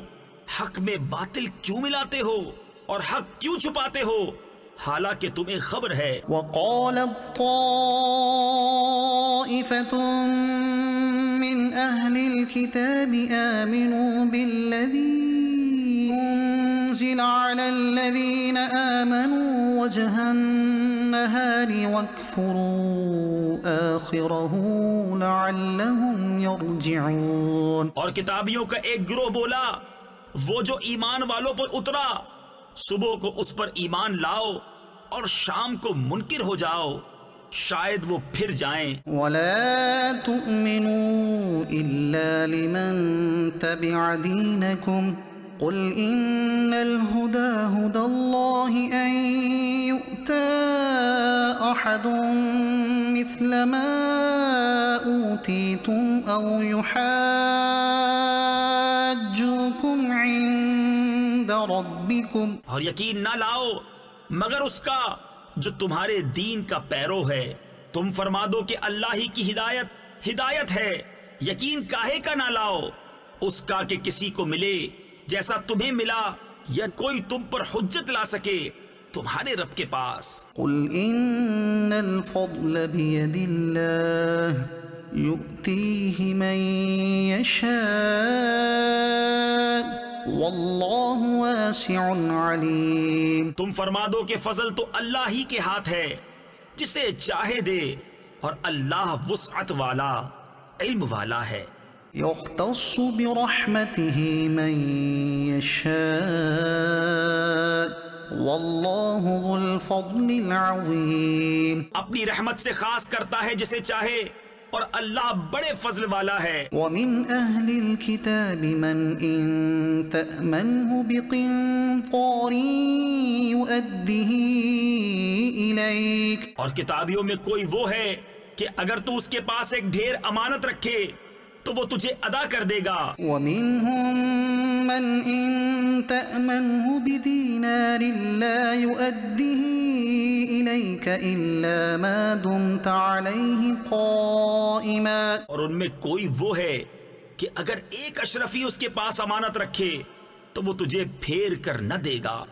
حق میں باطل کیوں ملاتے ہو اور حق کیوں چھپاتے ہو حالانکہ تمہیں خبر ہے۔ وقالت طائفة من أهل الكتاب آمنوا بالذي أنزل على الذين آمنوا وجه النهار واكفروا آخره لعلهم يرجعون۔ اور کتابیوں کا ایک گروہ بولا، وہ جو ایمان والوں پر اترا صبح کو اس پر ایمان لاؤ اور شام کو منکر ہو جاؤ، شاید وہ پھر جائیں۔ ولا تؤمنوا إلا لمن تبع دينكم قل إن الهدى هدى الله أن يؤتى أحد مثل ما أوتيتم أو يحاجوكم عند ربكم۔ اور یقین نہ لاؤ مگر اس کا جو تمہارے دین کا پیرو ہے۔ تم فرما دو کہ اللہ ہی کی ہدایت ہے، یقین کاہے کا نہ لاؤ اس کا کہ کسی کو ملے جیسا تمہیں ملا، یا کوئی تم پر حجت لا سکے تمہارے رب کے پاس۔ قل إن الفضل بيد الله يؤتيه من يشاء والله واسع عليم۔ تم فرما دو کہ فضل تو اللہ ہی کے ہاتھ ہے، جسے چاہے دے، اور اللہ وسعت والا علم والا ہے۔ يختص برحمته من يشاء والله ذو الفضل العظيم۔ اپنی رحمت سے خاص کرتا ہے جسے چاہے، اور اللہ بڑے فضل والا ہے۔ ومن أهل الكتاب من إن تأمنه بقنطار يؤديه إليك۔ اور کتابیوں میں کوئی وہ ہے کہ اگر تو اس کے پاس ایک ڈھیر امانت رکھے تو وہ تجھے ادا کر دے گا۔ ومنهم من إن تأمنه بدينار لا يؤديه إليك إلا ما دمت عليه قائما۔ اور ان میں کوئی وہ ہے کہ اگر ایک اشرفی اس کے پاس امانت رکھے تو وہ تجھے پھیر کر نہ دے گا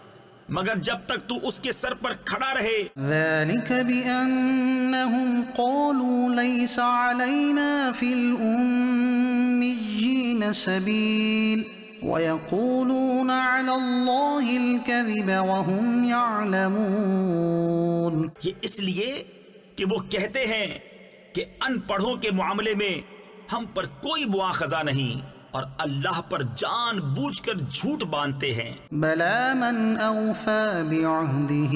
مگر جب تک تو اس کے سر پر کھڑا رہے۔ ذلك بأنهم قالوا ليس علينا في الأميين سبيل ويقولون على الله الكذب وهم يعلمون۔ یہ اس لیے کہ وہ کہتے ہیں کہ ان پڑھوں کے معاملے میں ہم پر کوئی مواخذہ نہیں اور اللہ پر جان بوجھ کر جھوٹ باندھتے ہیں۔ بلى من أوفى بعهده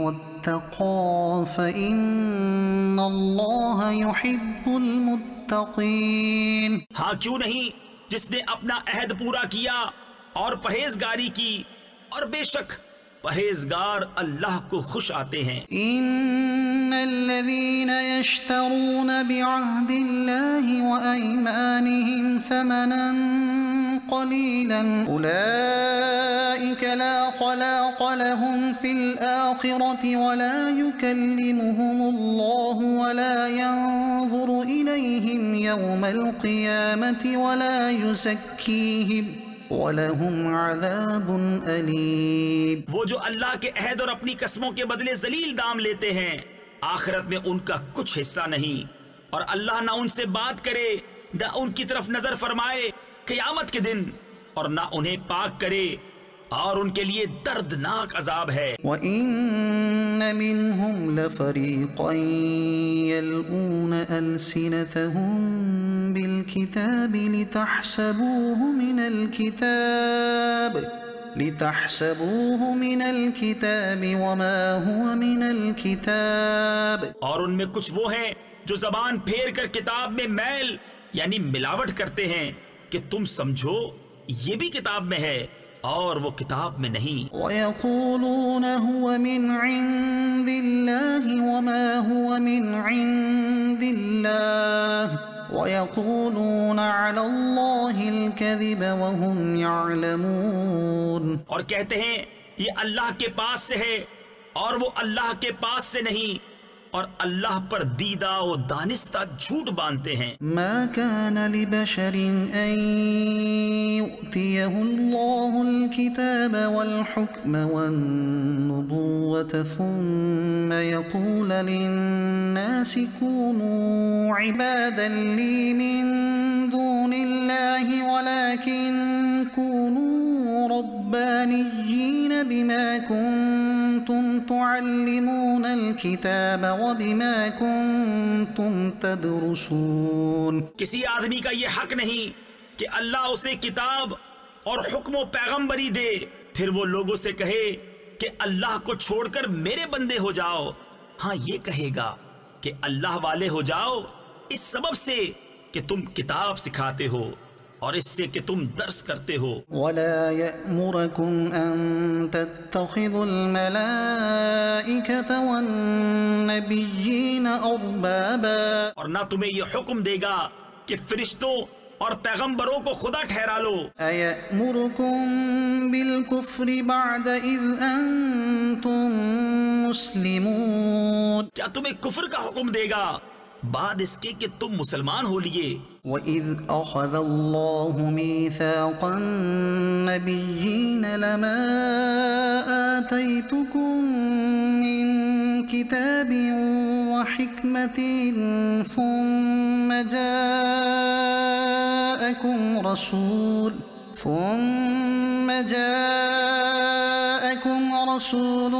واتقى فإن الله يحب المتقين۔ ہاں کیوں نہیں، جس نے اپنا عہد پورا کیا اور پرہیزگاری کی، اور بے شک پرہیزگار اللہ کو خوش آتے ہیں۔ إن الذين يشترون بعهد الله وأيمانهم ثمنا قليلا أولئك لا خلاق لهم في الآخرة ولا يكلمهم الله ولا ينظر إليهم يوم القيامة ولا يزكيهم وَلَهُمْ عَذَابٌ أَلِيمٌ۔ وہ جو اللہ کے عہد اور اپنی قسموں کے بدلے ذلیل دام لیتے ہیں، آخرت میں ان کا کچھ حصہ نہیں، اور اللہ نہ ان سے بات کرے، نہ ان کی طرف نظر فرمائے قیامت کے دن، اور نہ انہیں پاک کرے، اور ان کے لیے دردناک عذاب ہے۔ وَإِنَّ مِنْهُمْ لَفَرِيقًا يَلْوُونَ أَلْسِنَتَهُمْ بِالْكِتَابِ لِتَحْسَبُوهُ مِنَ الْكِتَابِ وَمَا هُوَ مِنَ الْكِتَابِ۔ اور ان میں کچھ وہ ہیں جو زبان پھیر کر کتاب میں میل یعنی ملاوٹ کرتے ہیں کہ تم سمجھو یہ بھی کتاب میں ہے اور وہ کتاب میں نہیں۔ وَيَقُولُونَ هُوَ مِنْ عِنْدِ اللَّهِ وَمَا هُوَ مِنْ عِنْدِ اللَّهِ وَيَقُولُونَ عَلَى اللَّهِ الْكَذِبَ وَهُمْ يَعْلَمُونَ۔ اور کہتے ہیں یہ اللہ کے پاس سے ہے اور وہ اللہ کے پاس سے نہیں، اور اللہ پر دیدہ و دانستہ جھوٹ باندھتے ہیں۔ ما كان لبشر ان يؤتيه الله الكتاب والحكم والنبوة ثم يقول للناس كونوا عبادا لي من دون الله ولكن كونوا ربانيين بما كنتم تعلمون الكتاب وبما كنتم تدرسون۔ کسی آدمی کا یہ حق نہیں کہ اللہ اسے کتاب اور حکم و پیغمبری دے، پھر وہ لوگوں سے کہے کہ اللہ کو چھوڑ کر میرے بندے ہو جاؤ۔ ہاں یہ کہے گا کہ اللہ والے ہو جاؤ اس سبب سے کہ تم کتاب سکھاتے ہو اور اس سے کہ تم درس کرتے ہو۔ وَلَا يَأْمُرَكُمْ أَن تَتَّخِذُوا الْمَلَائِكَةَ وَالنَّبِيِّينَ أَرْبَابًا، اور نہ تمہیں یہ حکم دے گا کہ فرشتوں اور پیغمبروں کو خدا ٹھہرا لو۔ أَيَأْمُرُكُم بِالْكُفْرِ بَعْدَ إِذْ أَنْتُمْ مُسْلِمُونَ، کیا تمہیں کفر کا حکم دے گا بعد اس کے کہ تم مسلمان ہو لیے؟ وَإِذْ أَخَذَ اللَّهُ مِيثَاقَ النَّبِيِّينَ لَمَا آتَيْتُكُم مِّن كِتَابٍ وَحِكْمَةٍ ثُمَّ جَاءَكُمْ رَسُولٌ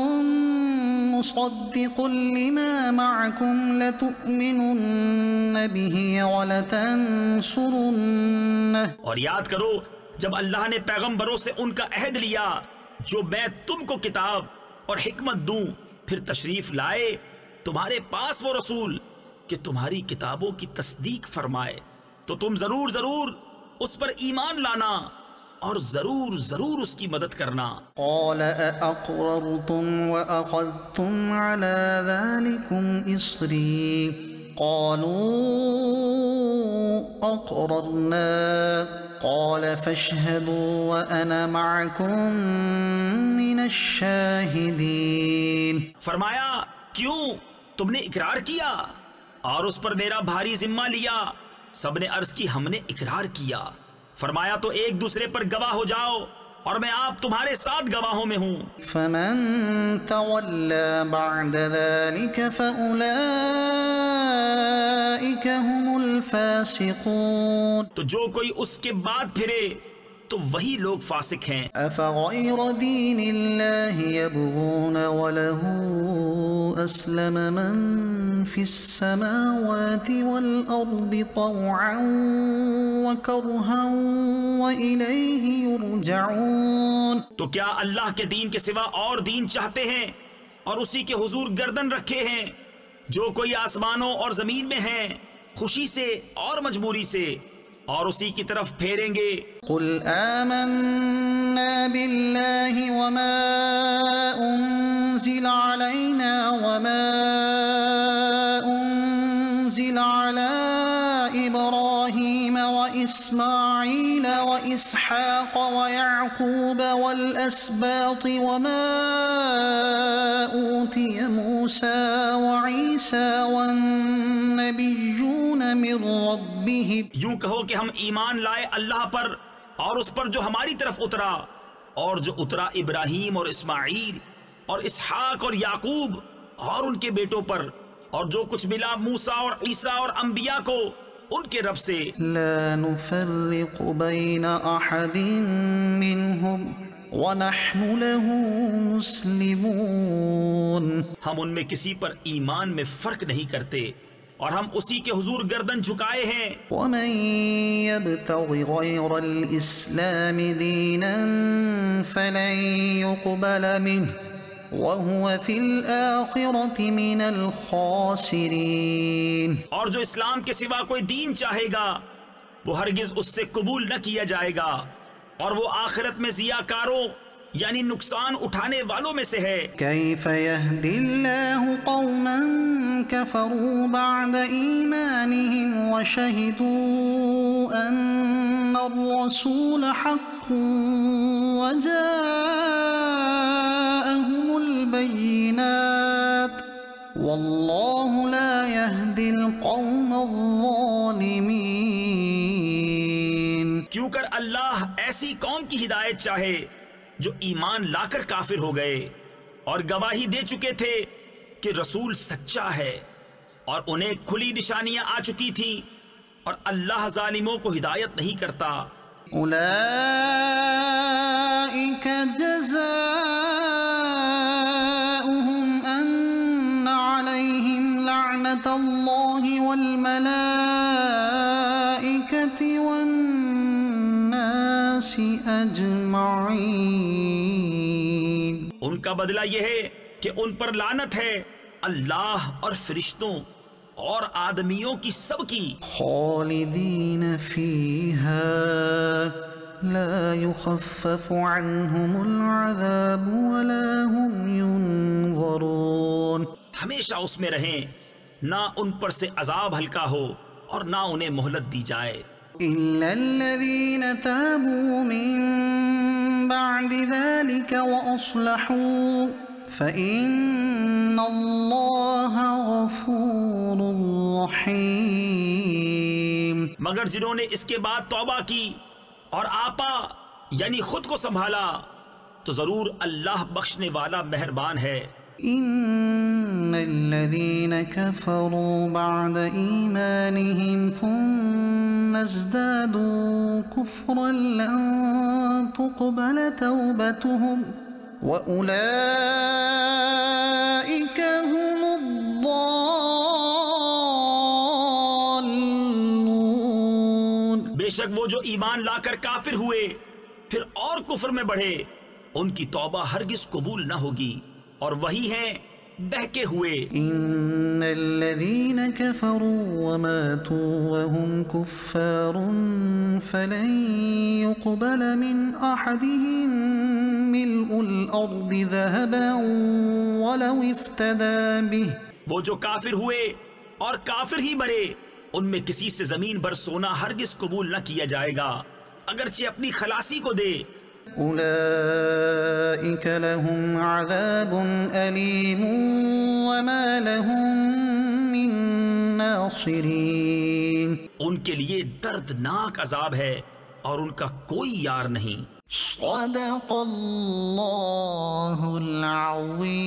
مصدق لما معكم لتؤمنن به ولتنصرنه۔ اور یاد کرو جب اللہ نے پیغمبروں سے ان کا عہد لیا جو میں تم کو کتاب اور حکمت دوں، پھر تشریف لائے تمہارے پاس وہ رسول کہ تمہاری کتابوں کی تصدیق فرمائے، تو تم ضرور اس پر ایمان لانا اور ضرور اس کی مدد کرنا۔ قال أأقررتم وأخذتم على ذلكم إصري قالوا أقررنا قال فاشهدوا وأنا معكم من الشاهدين۔ فرمایا کیوں تم نے اقرار کیا اور اس پر میرا بھاری ذمہ لیا؟ سب نے عرض کی ہم نے اقرار کیا۔ فرمایا تو ایک دوسرے پر گواہ ہو جاؤ اور میں آپ تمہارے ساتھ گواہوں میں ہوں۔ فمن تولى بعد ذلك فأولئك هم الفاسقون۔ تو جو کوئی اس کے بعد پھرے تو وہی لوگ فاسق ہیں۔ أفغير دين الله يبغون وله أسلم من في السماوات والأرض طوعا وكرها وإليه يرجعون. تو کیا اللہ کے دین کے سوا اور دین چاہتے ہیں اور اسی کے حضور گردن رکھے ہیں؟ جو کوئی آسمانوں اور زمین میں ہیں خوشی سے اور مجبوری سے اور اسی کی طرف پھیریں گے. قل آمنا بالله وما أنزل علينا وما أنزل على إبراهيم وإسماعيل وإسحاق ويعقوب والأسباط وما أوتي موسى وعيسى والنبيون من ربهم. یوں کہو کہ ہم ایمان لائے اللہ پر اور اس پر جو ہماری طرف اترا اور جو اترا ابراہیم اور اسماعیل اور اسحاق اور یعقوب اور ان کے بیٹوں پر اور جو کچھ ملا موسیٰ اور عیسیٰ اور انبیاء کو ان کے رب سے. لا نفرق بين أحد منهم ونحن له مسلمون. ہم ان میں کسی پر ایمان میں فرق نہیں کرتے اور ہم اسی کے حضور گردن جھکائے ہیں. ومن يبتغ غير الإسلام دينا فلن يقبل منه وهو في الآخرة من الخاسرين. اور جو اسلام کے سوا کوئی دین چاہے گا وہ ہرگز اس سے قبول نہ کیا جائے گا اور وہ آخرت میں ضیاء کاروں یعنی نقصان اٹھانے والوں میں سے ہے. كيف يهدي الله قوما كفروا بعد إيمانهم وشهدوا أن الرسول حق وجاءهم البينات والله لا يهدي القوم الظالمين. کیوں کر اللہ ایسی قوم کی ہدایت چاہے جو ایمان لا کر کافر ہو گئے اور گواہی دے چکے تھے کہ رسول سچا ہے اور انہیں کھلی نشانیاں آ چکی تھیں اور اللہ ظالموں کو ہدایت نہیں کرتا. أولئك جزاؤهم أن عليهم لعنة الله والملائكة والناس أجمعين. ان کا بدلہ یہ ہے کہ ان پر لعنت ہے اللہ اور فرشتوں اور آدمیوں کی سب کی. خالدين فيها لا يخفف عنهم العذاب ولا هم ينظرون. ہمیشہ اس میں رہیں نہ ان پر سے عذاب ہلکا ہو اور نہ انہیں مہلت دی جائے. إلا الذين تابوا من بعد ذلك وأصلحوا فإن الله غفور رحيم. مگر جنہوں نے اس کے بعد توبہ کی اور آپا یعنی خود کو سنبھالا تو ضرور اللہ بخشنے والا مہربان ہے. إن الذين كفروا بعد إيمانهم ثم ازدادوا كفرا لن تقبل توبتهم وأولئك هم الضالون. بے شک وہ جو ایمان لا کر کافر ہوئے پھر اور کفر میں بڑھے ان کی توبہ ہرگز قبول نہ ہوگی اور وہی ہیں بہکے ہوئے. إن الذين كفروا وماتوا وهم كفار فلن يقبل من أحدهم ملء الأرض ذهبا ولو افتدى به. وہ جو کافر ہوئے اور کافر ہی مرے ان میں کسی سے زمین بھر سونا ہرگز قبول نہ کیا جائے گا اگرچہ اپنی خلاصی کو دے. أولئك لهم عذاب أليم وما لهم من ناصرين. ان کے لیے دردناک عذاب ہے اور ان کا کوئی یار نہیں. صدق اللہ العظیم.